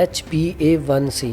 HbA1c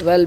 12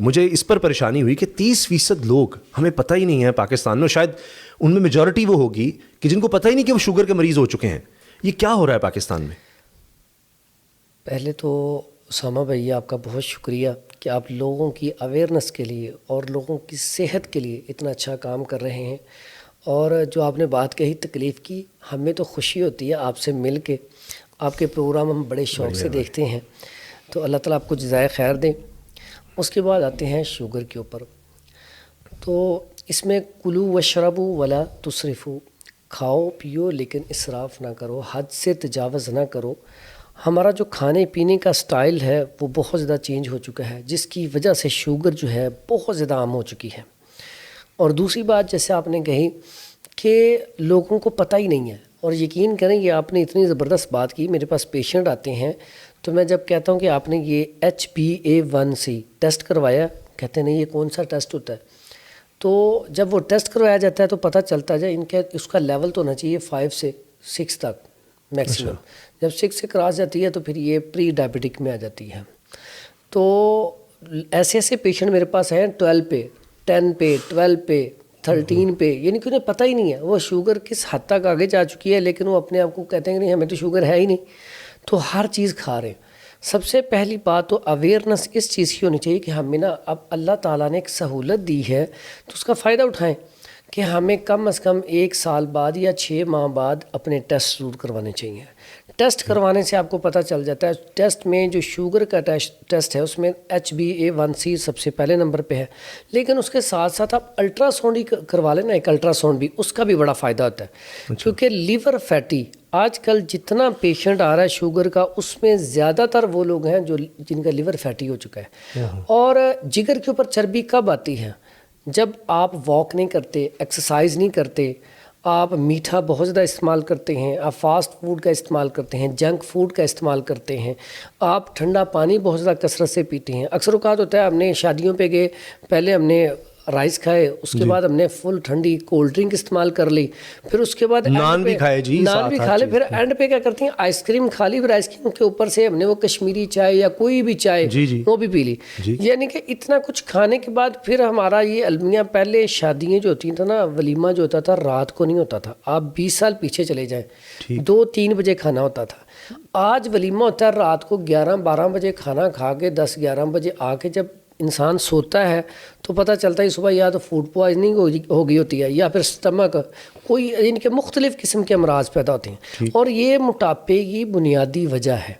مجھے اس پر پریشانی ہوئی کہ 30% لوگ ہمیں پتہ ہی نہیں ہے پاکستان میں، شاید ان میں میجورٹی وہ ہوگی کہ جن کو پتہ ہی نہیں کہ وہ شوگر کے مریض ہو چکے ہیں. یہ کیا ہو رہا ہے پاکستان میں؟ پہلے تو اسامہ بھائی آپ کا بہت شکریہ کہ آپ لوگوں کی اویئرنس کے لیے اور لوگوں کی صحت کے لیے اتنا اچھا کام کر رہے ہیں. اور جو آپ نے بات کہی تکلیف کی، ہمیں تو خوشی ہوتی ہے آپ سے مل کے. آپ کے پروگرام ہم بڑے شوق سے دیکھتے ہیں، تو اللہ تعالیٰ آپ کو جزائے خیر دیں. اس کے بعد آتے ہیں شوگر کے اوپر. تو اس میں کلو وشربو ولا تصرفو، کھاؤ پیو لیکن اسراف نہ کرو، حد سے تجاوز نہ کرو. ہمارا جو کھانے پینے کا سٹائل ہے وہ بہت زیادہ چینج ہو چکا ہے، جس کی وجہ سے شوگر جو ہے بہت زیادہ عام ہو چکی ہے. اور دوسری بات جیسے آپ نے کہی کہ لوگوں کو پتہ ہی نہیں ہے. اور یقین کریں کہ آپ نے اتنی زبردست بات کی. میرے پاس پیشنٹ آتے ہیں تو میں جب کہتا ہوں کہ آپ نے یہ HbA1c ٹیسٹ کروایا، کہتے ہیں نہیں یہ کون سا ٹیسٹ ہوتا ہے. تو جب وہ ٹیسٹ کروایا جاتا ہے تو پتہ چلتا ہے ان کا اس کا لیول تو ہونا چاہیے 5 سے 6 تک میکسیمم. جب 6 سے کراس جاتی ہے تو پھر یہ پری ڈائبٹک میں آ جاتی ہے. تو ایسے ایسے پیشنٹ میرے پاس ہیں 12 پہ، 10 پہ، 12 پہ، 13 پہ، یعنی کہ انہیں پتہ ہی نہیں ہے وہ شوگر کس حد تک آگے جا چکی ہے، لیکن وہ اپنے آپ کو کہتے ہیں کہ نہیں ہمیں تو شوگر ہے ہی نہیں، تو ہر چیز کھا رہے ہیں. سب سے پہلی بات تو اویئرنس اس چیز کی ہونی چاہیے کہ ہمیں نا اب اللہ تعالیٰ نے ایک سہولت دی ہے تو اس کا فائدہ اٹھائیں. کہ ہمیں کم از کم 1 سال بعد یا 6 ماہ بعد اپنے ٹیسٹ ضرور کروانے چاہیے. ٹیسٹ کروانے سے آپ کو پتہ چل جاتا ہے. ٹیسٹ میں جو شوگر کا ٹیسٹ ہے اس میں HbA1c سب سے پہلے نمبر پہ ہے، لیکن اس کے ساتھ ساتھ آپ الٹرا ساؤنڈ ہی کروا لیں نا، ایک الٹرا ساؤنڈ بھی، اس کا بھی بڑا فائدہ ہوتا ہے. کیونکہ لیور فیٹی آج کل جتنا پیشنٹ آ رہا ہے شوگر کا، اس میں زیادہ تر وہ لوگ ہیں جن کا لیور فیٹی ہو چکا ہے. اور جگر کے اوپر چربی کب آتی ہے؟ جب آپ واک نہیں کرتے، ایکسرسائز نہیں کرتے، آپ میٹھا بہت زیادہ استعمال کرتے ہیں، آپ فاسٹ فوڈ کا استعمال کرتے ہیں، جنک فوڈ کا استعمال کرتے ہیں، آپ ٹھنڈا پانی بہت زیادہ کثرت سے پیتے ہیں. اکثر اوقات ہوتا ہے ہم نے شادیوں پہ گئے، پہلے ہم نے رائس کھائے، اس کے بعد ہم نے فل ٹھنڈی کولڈ ڈرنک استعمال کر لی، پھر اس کے بعد نان بھی کھائے جی، نان بھی کھا لے، پھر اینڈ پہ کیا کرتے ہیں آئس کریم کھا لی، پھر آئس کریم کے اوپر سے ہم نے وہ کشمیری چائے یا کوئی بھی چائے وہ بھی پی لی. یعنی کہ اتنا کچھ کھانے کے بعد پھر ہمارا یہ المیہ، پہلے شادیاں جو ہوتی تھیں نا، ولیمہ جو ہوتا تھا رات کو نہیں ہوتا تھا. آپ 20 سال پیچھے چلے جائیں، 2-3 بجے کھانا ہوتا تھا. آج ولیمہ ہوتا ہے رات کو 11-12 بجے کھانا کھا کے 10-11 بجے آ کے جب انسان سوتا ہے تو پتہ چلتا ہے صبح یا تو فوڈ پوائزننگ ہو گئی ہوتی ہے یا پھر سٹمک، کوئی ان کے مختلف قسم کے امراض پیدا ہوتے ہیں. اور یہ موٹاپے کی بنیادی وجہ ہے.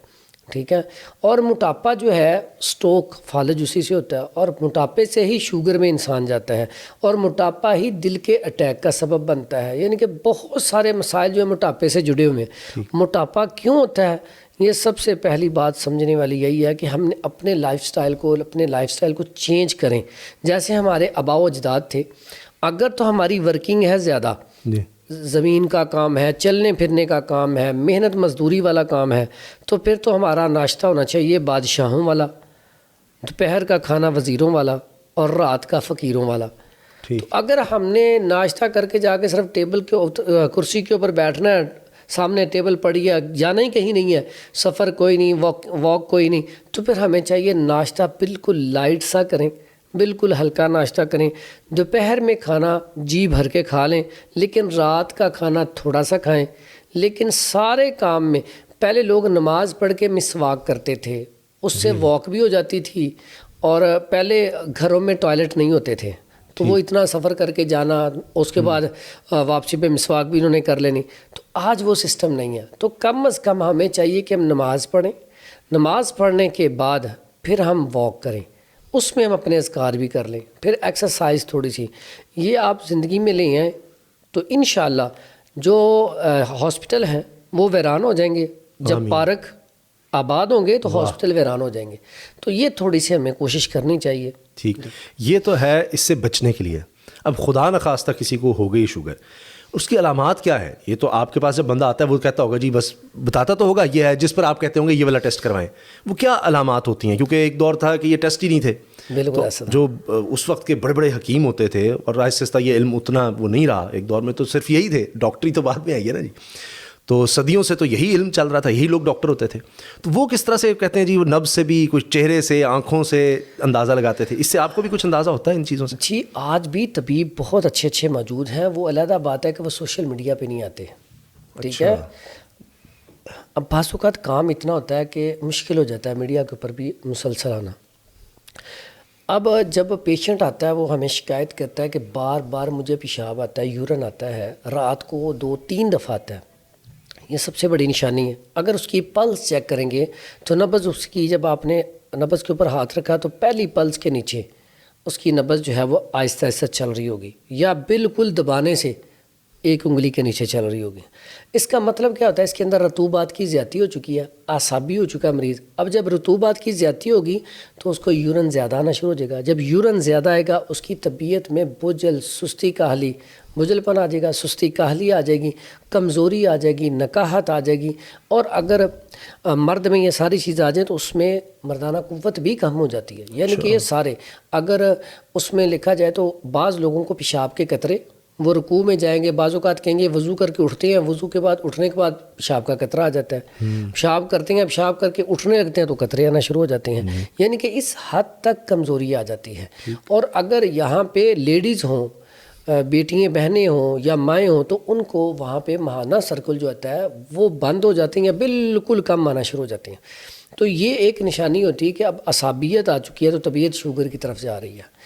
ٹھیک ہے. اور موٹاپا جو ہے سٹروک فالج اسی سے ہوتا ہے، اور موٹاپے سے ہی شوگر میں انسان جاتا ہے، اور موٹاپا ہی دل کے اٹیک کا سبب بنتا ہے. یعنی کہ بہت سارے مسائل جو ہیں موٹاپے سے جڑے ہوئے ہیں. موٹاپا کیوں ہوتا ہے؟ یہ سب سے پہلی بات سمجھنے والی یہی ہے کہ ہم نے اپنے لائف سٹائل کو چینج کریں. جیسے ہمارے آباء و اجداد تھے، اگر تو ہماری ورکنگ ہے زیادہ، زمین کا کام ہے، چلنے پھرنے کا کام ہے، محنت مزدوری والا کام ہے، تو پھر تو ہمارا ناشتہ ہونا چاہیے بادشاہوں والا، دوپہر کا کھانا وزیروں والا، اور رات کا فقیروں والا. تو اگر ہم نے ناشتہ کر کے جا کے صرف ٹیبل کے کرسی کے اوپر بیٹھنا ہے، سامنے ٹیبل پڑی ہے، جانا ہی کہیں نہیں ہے، سفر کوئی نہیں، واک کوئی نہیں، تو پھر ہمیں چاہیے ناشتہ بالکل لائٹ سا کریں، بالکل ہلکا ناشتہ کریں. دوپہر میں کھانا جی بھر کے کھا لیں، لیکن رات کا کھانا تھوڑا سا کھائیں. لیکن سارے کام میں پہلے لوگ نماز پڑھ کے مسواک کرتے تھے، اس سے واک بھی ہو جاتی تھی. اور پہلے گھروں میں ٹوائلٹ نہیں ہوتے تھے، تو وہ اتنا سفر کر کے جانا، اس کے بعد واپسی پہ مسواک بھی انہوں نے کر لینی. تو آج وہ سسٹم نہیں ہے. تو کم از کم ہمیں چاہیے کہ ہم نماز پڑھیں، نماز پڑھنے کے بعد پھر ہم واک کریں، اس میں ہم اپنے اذکار بھی کر لیں، پھر ایکسرسائز تھوڑی سی. یہ آپ زندگی میں لے آئیں تو انشاءاللہ جو ہاسپٹل ہیں وہ ویران ہو جائیں گے. جب پارک آباد ہوں گے تو ہاسپٹل ویران ہو جائیں گے. تو یہ تھوڑی سی ہمیں کوشش کرنی چاہیے. ٹھیک، یہ تو ہے اس سے بچنے کے لیے. اب خدا نخواستہ کسی کو ہو گئی شوگر، اس کی علامات کیا ہے؟ یہ تو آپ کے پاس جب بندہ آتا ہے وہ کہتا ہوگا جی بس بتاتا تو ہوگا یہ ہے، جس پر آپ کہتے ہوں گے یہ والا ٹیسٹ کروائیں. وہ کیا علامات ہوتی ہیں؟ کیونکہ ایک دور تھا کہ یہ ٹیسٹ ہی نہیں تھے. بالکل ایسا جو اس وقت کے بڑے بڑے حکیم ہوتے تھے، اور آہستہ آہستہ یہ علم اتنا وہ نہیں رہا. ایک دور میں تو صرف یہی تھے، ڈاکٹری تو بعد میں آئی ہے نا جی. تو صدیوں سے تو یہی علم چل رہا تھا, یہی لوگ ڈاکٹر ہوتے تھے. تو وہ کس طرح سے کہتے ہیں جی, وہ نبض سے بھی, کچھ چہرے سے, آنکھوں سے اندازہ لگاتے تھے. اس سے آپ کو بھی کچھ اندازہ ہوتا ہے ان چیزوں سے؟ جی آج بھی طبیب بہت اچھے اچھے موجود ہیں, وہ علیحدہ بات ہے کہ وہ سوشل میڈیا پہ نہیں آتے. ٹھیک ہے, اب بعض اوقات کام اتنا ہوتا ہے کہ مشکل ہو جاتا ہے میڈیا کے اوپر بھی مسلسل آنا. اب جب پیشنٹ آتا ہے وہ ہمیں شکایت کرتا ہے کہ بار بار مجھے پیشاب آتا ہے, یورن آتا ہے, رات کو 2-3 دفعہ آتا ہے. یہ سب سے بڑی نشانی ہے. اگر اس کی پلس چیک کریں گے تو نبض اس کی, جب آپ نے نبض کے اوپر ہاتھ رکھا تو پہلی پلس کے نیچے اس کی نبض جو ہے وہ آہستہ آہستہ چل رہی ہوگی, یا بالکل دبانے سے ایک انگلی کے نیچے چل رہی ہوگی. اس کا مطلب کیا ہوتا ہے, اس کے اندر رطوبات کی زیادتی ہو چکی ہے, اعصابی ہو چکا ہے مریض. اب جب رطوبات کی زیادتی ہوگی تو اس کو یورن زیادہ آنا شروع ہو جائے گا. جب یورن زیادہ آئے گا اس کی طبیعت میں بجل, سستی, کاہلی, بجل پن آ جائے گا, سستی کاہلی آ جائے گی, کمزوری آ جائے گی, نکاہت آ جائے گی. اور اگر مرد میں یہ ساری چیزیں آ جائیں تو اس میں مردانہ قوت بھی کم ہو جاتی ہے. یعنی کہ یہ سارے, اگر اس میں لکھا جائے تو بعض لوگوں کو پیشاب کے قطرے, وہ رکوع میں جائیں گے, بعض اوقات کہیں گے وضو کر کے اٹھتے ہیں, وضو کے بعد اٹھنے کے بعد پیشاب کا قطرہ آ جاتا ہے. پیشاب کرتے ہیں, پیشاب کر کے اٹھنے لگتے ہیں تو قطرے آنا شروع ہو جاتے ہیں. یعنی کہ اس حد تک کمزوری آ جاتی ہے. اور اگر یہاں پہ لیڈیز ہوں, بیٹیاں بہنیں ہوں یا مائیں ہوں, تو ان کو وہاں پہ ماہانہ سرکل جو ہوتا ہے وہ بند ہو جاتے ہیں یا بالکل کم آنا شروع ہو جاتے ہیں. تو یہ ایک نشانی ہوتی ہے کہ اب عصابیت آ چکی ہے تو طبیعت شوگر کی طرف جا رہی ہے.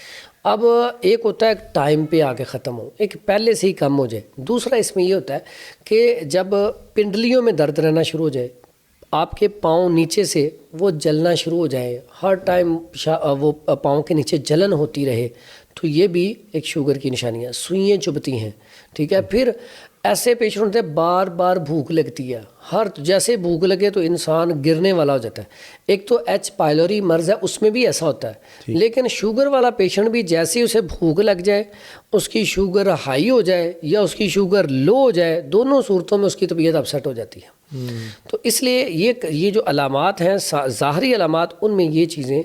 اب ایک ہوتا ہے ٹائم پہ آ کے ختم ہو, ایک پہلے سے ہی کم ہو جائے. دوسرا اس میں یہ ہوتا ہے کہ جب پنڈلیوں میں درد رہنا شروع ہو جائے, آپ کے پاؤں نیچے سے وہ جلنا شروع ہو جائے, ہر ٹائم وہ پاؤں کے نیچے جلن ہوتی رہے, تو یہ بھی ایک شوگر کی نشانی ہے. سوئیاں چبھتی ہیں. ٹھیک ہے, پھر ایسے پیشنٹ ہوتے ہیں بار بار بھوک لگتی ہے, جیسے بھوک لگے تو انسان گرنے والا ہو جاتا ہے. ایک تو ایچ پائلوری مرض ہے, اس میں بھی ایسا ہوتا ہے. لیکن شوگر والا پیشنٹ بھی جیسے ہی اسے بھوک لگ جائے, اس کی شوگر ہائی ہو جائے یا اس کی شوگر لو ہو جائے, دونوں صورتوں میں اس کی طبیعت اپسیٹ ہو جاتی ہے. تو اس لیے یہ جو علامات ہیں, ظاہری علامات, ان میں یہ چیزیں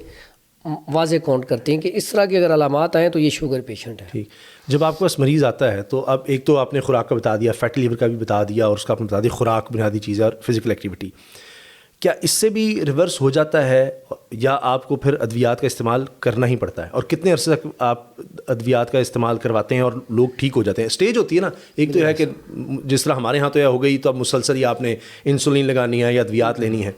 واضح کاؤنٹ کرتے ہیں کہ اس طرح کی اگر علامات آئیں تو یہ شوگر پیشنٹ ہے. ٹھیک. جب آپ کو اس مریض آتا ہے تو اب ایک تو آپ نے خوراک کا بتا دیا, فیٹی لیور کا بھی بتا دیا, اور اس کا آپ نے بتا دیا خوراک بنیادی چیز ہے, اور فزیکل ایکٹیویٹی. کیا اس سے بھی ریورس ہو جاتا ہے یا آپ کو پھر ادویات کا استعمال کرنا ہی پڑتا ہے, اور کتنے عرصے تک آپ ادویات کا استعمال کرواتے ہیں اور لوگ ٹھیک ہو جاتے ہیں؟ اسٹیج ہوتی ہے نا, ایک تو یہ ہے کہ جس طرح ہمارے ہاں تو یہ ہو گئی تو اب مسلسل ہی آپ نے انسولین لگانی ہے یا ادویات لینی ہے,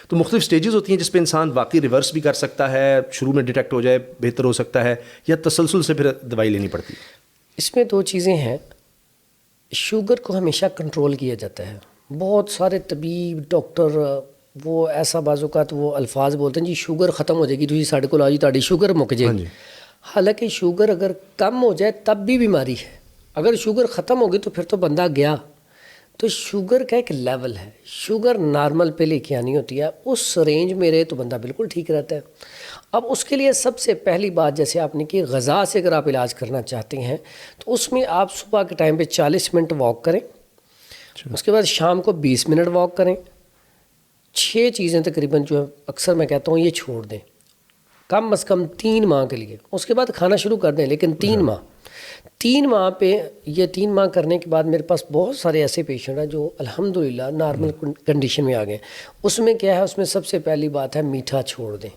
تو مختلف سٹیجز ہوتی ہیں جس پہ انسان واقعی ریورس بھی کر سکتا ہے, شروع میں ڈیٹیکٹ ہو جائے بہتر ہو سکتا ہے, یا تسلسل سے پھر دوائی لینی پڑتی ہے؟ اس میں 2 چیزیں ہیں. شوگر کو ہمیشہ کنٹرول کیا جاتا ہے. بہت سارے طبیب, ڈاکٹر وہ ایسا بعض اوقات وہ الفاظ بولتے ہیں جی شوگر ختم ہو جائے گی, تھی ساڑھے کو آ جی تاری شوگر مک جائے گی. حالانکہ شوگر اگر کم ہو جائے تب بھی بیماری ہے, اگر شوگر ختم ہوگی تو پھر تو بندہ گیا. تو شوگر کا ایک لیول ہے, شوگر نارمل پہ لے کے آنی ہوتی ہے, اس رینج میں رہے تو بندہ بالکل ٹھیک رہتا ہے. اب اس کے لیے سب سے پہلی بات, جیسے آپ نے کہ غذا سے اگر آپ علاج کرنا چاہتے ہیں تو اس میں آپ صبح کے ٹائم پہ 40 منٹ واک کریں, اس کے بعد شام کو 20 منٹ واک کریں. 6 چیزیں تقریباً جو اکثر میں کہتا ہوں یہ چھوڑ دیں کم از کم 3 ماہ کے لیے. اس کے بعد کھانا شروع کر دیں, لیکن 3 ماہ پہ, یہ 3 ماہ کرنے کے بعد میرے پاس بہت سارے ایسے پیشنٹ ہیں جو الحمدللہ نارمل کنڈیشن میں آ گئے. اس میں کیا ہے, اس میں سب سے پہلی بات ہے میٹھا چھوڑ دیں.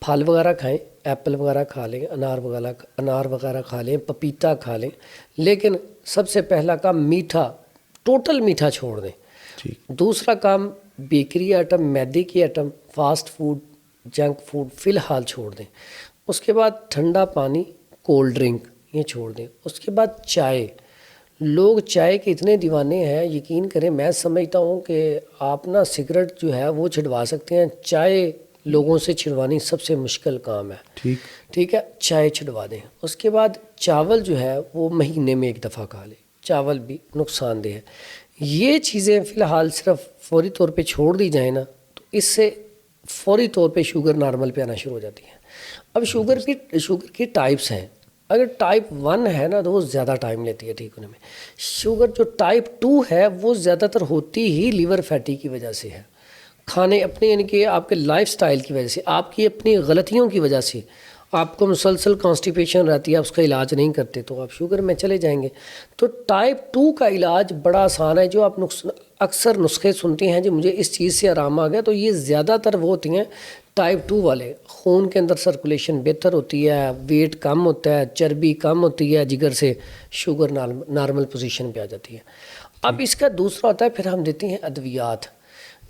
پھل وغیرہ کھائیں, ایپل وغیرہ کھا لیں, انار وغیرہ کھا لیں, پپیتا کھا لیں, لیکن سب سے پہلا کام میٹھا, ٹوٹل میٹھا چھوڑ دیں. دوسرا کام بیکری آئٹم, میدے کی item, fast food, junk food فی الحال چھوڑ دیں. اس کے بعد ٹھنڈا پانی, کولڈ ڈرنک یہ چھوڑ دیں. اس کے بعد چائے, لوگ چائے کے اتنے دیوانے ہیں, یقین کریں میں سمجھتا ہوں کہ آپ نا سگریٹ جو ہے وہ چھڑوا سکتے ہیں, چائے لوگوں سے چھڑوانی سب سے مشکل کام ہے. ٹھیک ہے, چائے چھڑوا دیں. اس کے بعد چاول جو ہے وہ مہینے میں 1 دفعہ کھا لیں, چاول بھی نقصان دہ ہے. یہ چیزیں فی الحال صرف فوری طور پہ چھوڑ دی جائیں نا تو اس سے فوری طور پہ شوگر نارمل پہ آنا شروع ہو جاتی ہے. اب شوگر کی ٹائپس ہیں. اگر ٹائپ 1 ہے نا تو وہ زیادہ ٹائم لیتی ہے ٹھیک ہونے میں. شوگر جو ٹائپ 2 ہے وہ زیادہ تر ہوتی ہی لیور فیٹی کی وجہ سے ہے, کھانے اپنے یعنی کہ آپ کے لائف سٹائل کی وجہ سے, آپ کی اپنی غلطیوں کی وجہ سے آپ کو مسلسل کانسٹیپیشن رہتی ہے, آپ اس کا علاج نہیں کرتے تو آپ شوگر میں چلے جائیں گے. تو ٹائپ 2 کا علاج بڑا آسان ہے, جو آپ اکثر نسخے سنتے ہیں جی مجھے اس چیز سے آرام آ گیا، تو یہ زیادہ تر وہ ہوتی ہیں ٹائپ 2 والے، خون کے اندر سرکولیشن بہتر ہوتی ہے، ویٹ کم ہوتا ہے، چربی کم ہوتی ہے جگر سے، شوگر نارمل پوزیشن پہ آ جاتی ہے۔ اب اس کا دوسرا ہوتا ہے پھر ہم دیتے ہیں ادویات۔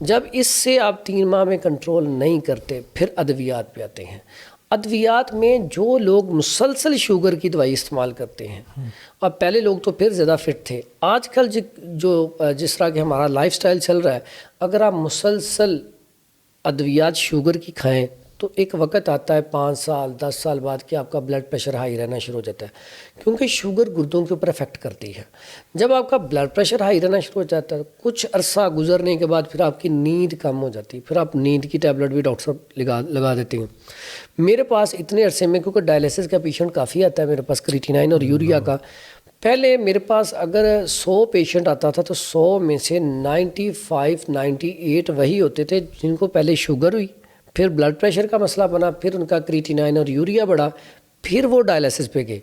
جب اس سے آپ 3 ماہ میں کنٹرول نہیں کرتے پھر ادویات پہ آتے ہیں۔ ادویات میں جو لوگ مسلسل شوگر کی دوائی استعمال کرتے ہیں، اب پہلے لوگ تو پھر زیادہ فٹ تھے، آج کل جس طرح کہ ہمارا لائف سٹائل چل رہا ہے، اگر آپ مسلسل ادویات شوگر کی کھائیں تو ایک وقت آتا ہے 5 سال 10 سال بعد کہ آپ کا بلڈ پریشر ہائی رہنا شروع ہو جاتا ہے، کیونکہ شوگر گردوں کے اوپر افیکٹ کرتی ہے۔ جب آپ کا بلڈ پریشر ہائی رہنا شروع ہو جاتا ہے، کچھ عرصہ گزرنے کے بعد پھر آپ کی نیند کم ہو جاتی ہے، پھر آپ نیند کی ٹیبلٹ بھی ڈاکٹر صاحب لگا دیتے ہیں۔ میرے پاس اتنے عرصے میں، کیونکہ ڈائلیسس کا پیشنٹ کافی آتا ہے میرے پاس، کریٹینائن اور یوریا کا، پہلے میرے پاس اگر 100 پیشنٹ آتا تھا تو 100 میں سے 95 98 وہی ہوتے تھے جن کو پہلے شوگر ہوئی، پھر بلڈ پریشر کا مسئلہ بنا، پھر ان کا کریٹینائن اور یوریا بڑھا، پھر وہ ڈائلیسس پہ گئے۔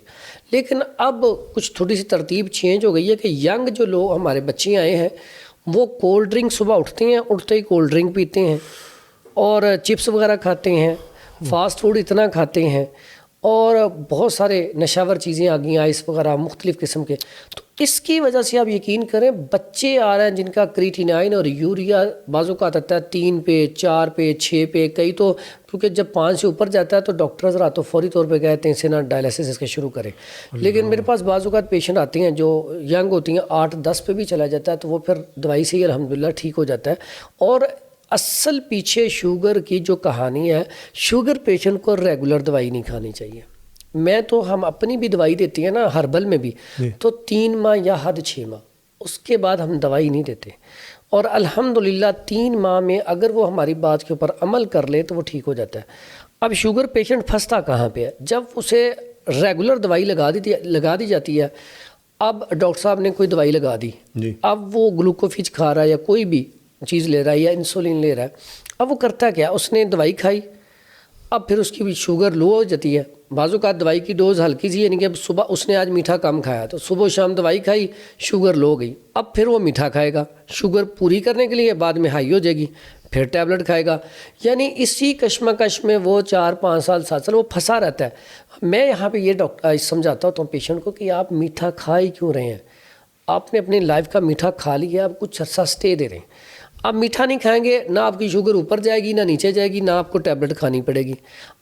لیکن اب کچھ تھوڑی سی ترتیب چینج ہو گئی ہے کہ ینگ جو لوگ ہمارے بچے آئے ہیں وہ کولڈ ڈرنک صبح اٹھتے ہیں، اٹھتے ہی کولڈ ڈرنک پیتے ہیں اور چپس وغیرہ کھاتے ہیں، فاسٹ فوڈ اتنا کھاتے ہیں، اور بہت سارے نشاور چیزیں آ گئی، آئس وغیرہ مختلف قسم کے۔ تو اس کی وجہ سے آپ یقین کریں بچے آ رہے ہیں جن کا کریٹینائن اور یوریا بعض اوقات آتا ہے 3 پہ 4 پہ 6 پہ، کئی تو کیونکہ جب 5 سے اوپر جاتا ہے تو ڈاکٹر حضرات تو فوری طور پہ کہتے ہیں اسے نا ڈائلیسس اس کے شروع کریں۔ لیکن میرے پاس بعض اوقات پیشنٹ آتے ہیں جو ینگ ہوتی ہیں، 8-10 پہ بھی چلا جاتا ہے، تو وہ پھر دوائی سے ہی الحمدللہ ٹھیک ہو جاتا ہے۔ اور اصل پیچھے شوگر کی جو کہانی ہے، شوگر پیشنٹ کو ریگولر دوائی نہیں کھانی چاہیے۔ میں تو ہم اپنی بھی دوائی دیتی ہیں نا ہربل میں بھی، تو 3 ماہ یا حد 6 ماہ، اس کے بعد ہم دوائی نہیں دیتے، اور الحمدللہ 3 ماہ میں اگر وہ ہماری بات کے اوپر عمل کر لے تو وہ ٹھیک ہو جاتا ہے۔ اب شوگر پیشنٹ پھنستا کہاں پہ ہے؟ جب اسے ریگولر دوائی لگا دی جاتی ہے، اب ڈاکٹر صاحب نے کوئی دوائی لگا دی، اب وہ گلوکوفیج کھا رہا ہے یا کوئی بھی چیز لے رہا ہے یا انسولین لے رہا ہے، اب وہ کرتا کیا؟ اس نے دوائی کھائی، اب پھر اس کی بھی شوگر لو ہو جاتی ہے۔ بعض اوقات دوائی کی ڈوز ہلکی سی، یعنی کہ صبح اس نے آج میٹھا کم کھایا تو صبح و شام دوائی کھائی، شوگر لو ہو گئی، اب پھر وہ میٹھا کھائے گا شوگر پوری کرنے کے لیے، بعد میں ہائی ہو جائے گی، پھر ٹیبلٹ کھائے گا، یعنی اسی کشمکش میں وہ 4-5 سال 7 سال وہ پھنسا رہتا ہے۔ میں یہاں پہ یہ سمجھاتا ہوں پیشنٹ کو کہ آپ میٹھا کھا ہی کیوں رہے ہیں؟ آپ نے اپنی لائف کا میٹھا کھا لیا، اب کچھ عرصہ سٹے دے رہے ہیں۔ آپ میٹھا نہیں کھائیں گے، نہ آپ کی شوگر اوپر جائے گی نہ نیچے جائے گی، نہ آپ کو ٹیبلٹ کھانی پڑے گی۔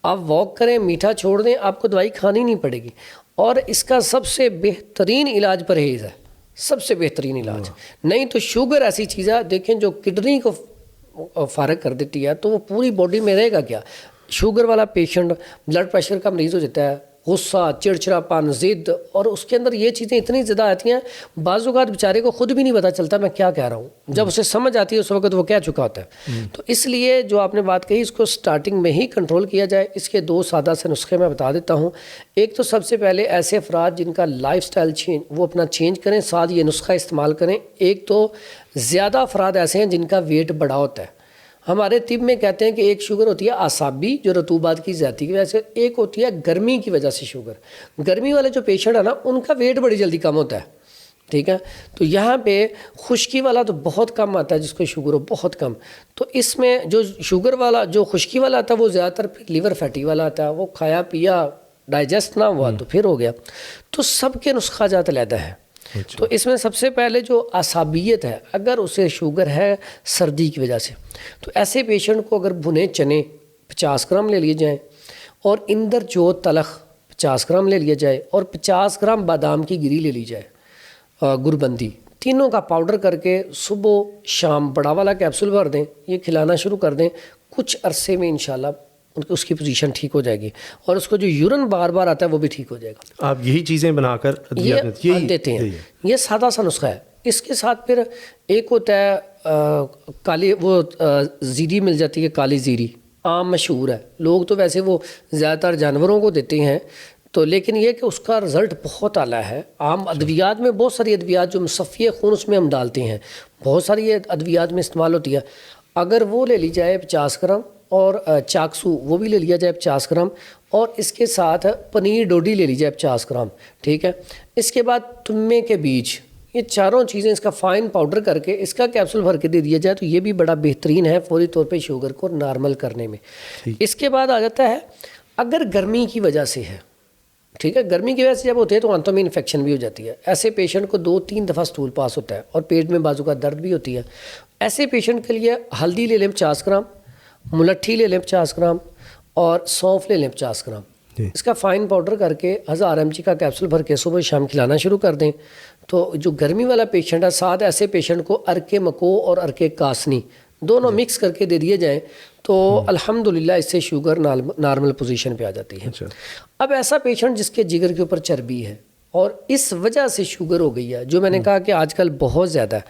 آپ واک کریں، میٹھا چھوڑ دیں، آپ کو دوائی کھانی نہیں پڑے گی۔ اور اس کا سب سے بہترین علاج پرہیز ہے، سب سے بہترین علاج۔ نہیں تو شوگر ایسی چیز ہے دیکھیں جو کڈنی کو فارغ کر دیتی ہے، تو وہ پوری باڈی میں رہے گا کیا؟ شوگر والا پیشنٹ بلڈ پریشر کا مریض ہو جاتا ہے، غصہ، چڑچڑاپن، ضد، اور اس کے اندر یہ چیزیں اتنی زیادہ آتی ہیں بعض اوقات بیچارے کو خود بھی نہیں پتہ چلتا میں کیا کہہ رہا ہوں، جب اسے سمجھ آتی ہے اس وقت وہ کہہ چکا ہوتا ہے۔ تو اس لیے جو آپ نے بات کہی اس کو سٹارٹنگ میں ہی کنٹرول کیا جائے۔ اس کے 2 سادہ سے نسخے میں بتا دیتا ہوں۔ ایک تو سب سے پہلے ایسے افراد جن کا لائف سٹائل وہ اپنا چینج کریں، ساتھ یہ نسخہ استعمال کریں۔ ایک تو زیادہ افراد ایسے ہیں جن کا ویٹ بڑا ہوتا ہے، ہمارے طب میں کہتے ہیں کہ ایک شوگر ہوتی ہے اعصابی جو رطوبات کی زیادتی کی وجہ سے، ایک ہوتی ہے گرمی کی وجہ سے شوگر۔ گرمی والے جو پیشنٹ ہے نا ان کا ویٹ بڑی جلدی کم ہوتا ہے، ٹھیک ہے؟ تو یہاں پہ خشکی والا تو بہت کم آتا ہے، جس کو شوگر ہو بہت کم۔ تو اس میں جو شوگر والا جو خشکی والا آتا ہے وہ زیادہ تر لیور فیٹی والا آتا ہے، وہ کھایا پیا ڈائجسٹ نہ ہوا تو پھر ہو گیا۔ تو سب کے نسخہ جات علیحدہ ہے۔ تو اس میں سب سے پہلے جو اعصابیت ہے، اگر اسے شوگر ہے سردی کی وجہ سے، تو ایسے پیشنٹ کو اگر بھنے چنے 50 گرام لے لیے جائیں، اور اندر جو تلخ 50 گرام لے لیا جائے، اور 50 گرام بادام کی گری لے لی جائے، گربندی، تینوں کا پاؤڈر کر کے صبح شام بڑا والا کیپسول بھر دیں، یہ کھلانا شروع کر دیں، کچھ عرصے میں انشاءاللہ اس کی پوزیشن ٹھیک ہو جائے گی، اور اس کو جو یورن بار بار آتا ہے وہ بھی ٹھیک ہو جائے گا۔ آپ یہی چیزیں بنا کر یہ دیتے ہیں، یہ سادہ سا نسخہ ہے۔ اس کے ساتھ پھر ایک ہوتا ہے کالی، وہ زیری مل جاتی ہے، کالی زیری عام مشہور ہے، لوگ تو ویسے وہ زیادہ تر جانوروں کو دیتے ہیں، تو لیکن یہ کہ اس کا رزلٹ بہت اعلیٰ ہے۔ عام ادویات میں بہت ساری ادویات جو مصفی خون اس میں ہم ڈالتے ہیں، بہت ساری ادویات میں استعمال ہوتی ہے، اگر وہ لے لی جائے 50 گرام، اور چاکسو وہ بھی لے لیا جائے 50 گرام، اور اس کے ساتھ پنیر ڈوڈی لے لی جائے 50 گرام، ٹھیک ہے؟ اس کے بعد تمے کے بیج یہ چاروں چیزیں اس کا فائن پاؤڈر کر کے اس کا کیپسول بھر کے دے دیا جائے تو یہ بھی بڑا بہترین ہے فوری طور پہ شوگر کو نارمل کرنے میں. اس کے بعد آ جاتا ہے اگر گرمی کی وجہ سے ہے, ٹھیک ہے, گرمی کی وجہ سے جب ہوتے ہیں تو آنتوں میں انفیکشن بھی ہو جاتی ہے. ایسے پیشنٹ کو 2-3 دفعہ سٹول پاس ہوتا ہے اور پیٹ میں بازو کا درد بھی ہوتی ہے. ایسے پیشنٹ کے لیے ہلدی لے لیں 50 گرام, ملٹھی لے لیں 50 گرام اور سونف لے لیں 50 گرام. اس کا فائن پاؤڈر کر کے 1000 mg کا کیپسول بھر کے صبح شام کھلانا شروع کر دیں. تو جو گرمی والا پیشنٹ ہے, ساتھ ایسے پیشنٹ کو ارکے مکو اور ارکے کاسنی دونوں مکس کر کے دے دیے جائیں تو الحمدللہ اس سے شوگر نارمل پوزیشن پہ آ جاتی ہے. اب ایسا پیشنٹ جس کے جگر کے اوپر چربی ہے اور اس وجہ سے شوگر ہو گئی ہے, جو میں نے کہا کہ آج کل بہت زیادہ ہے,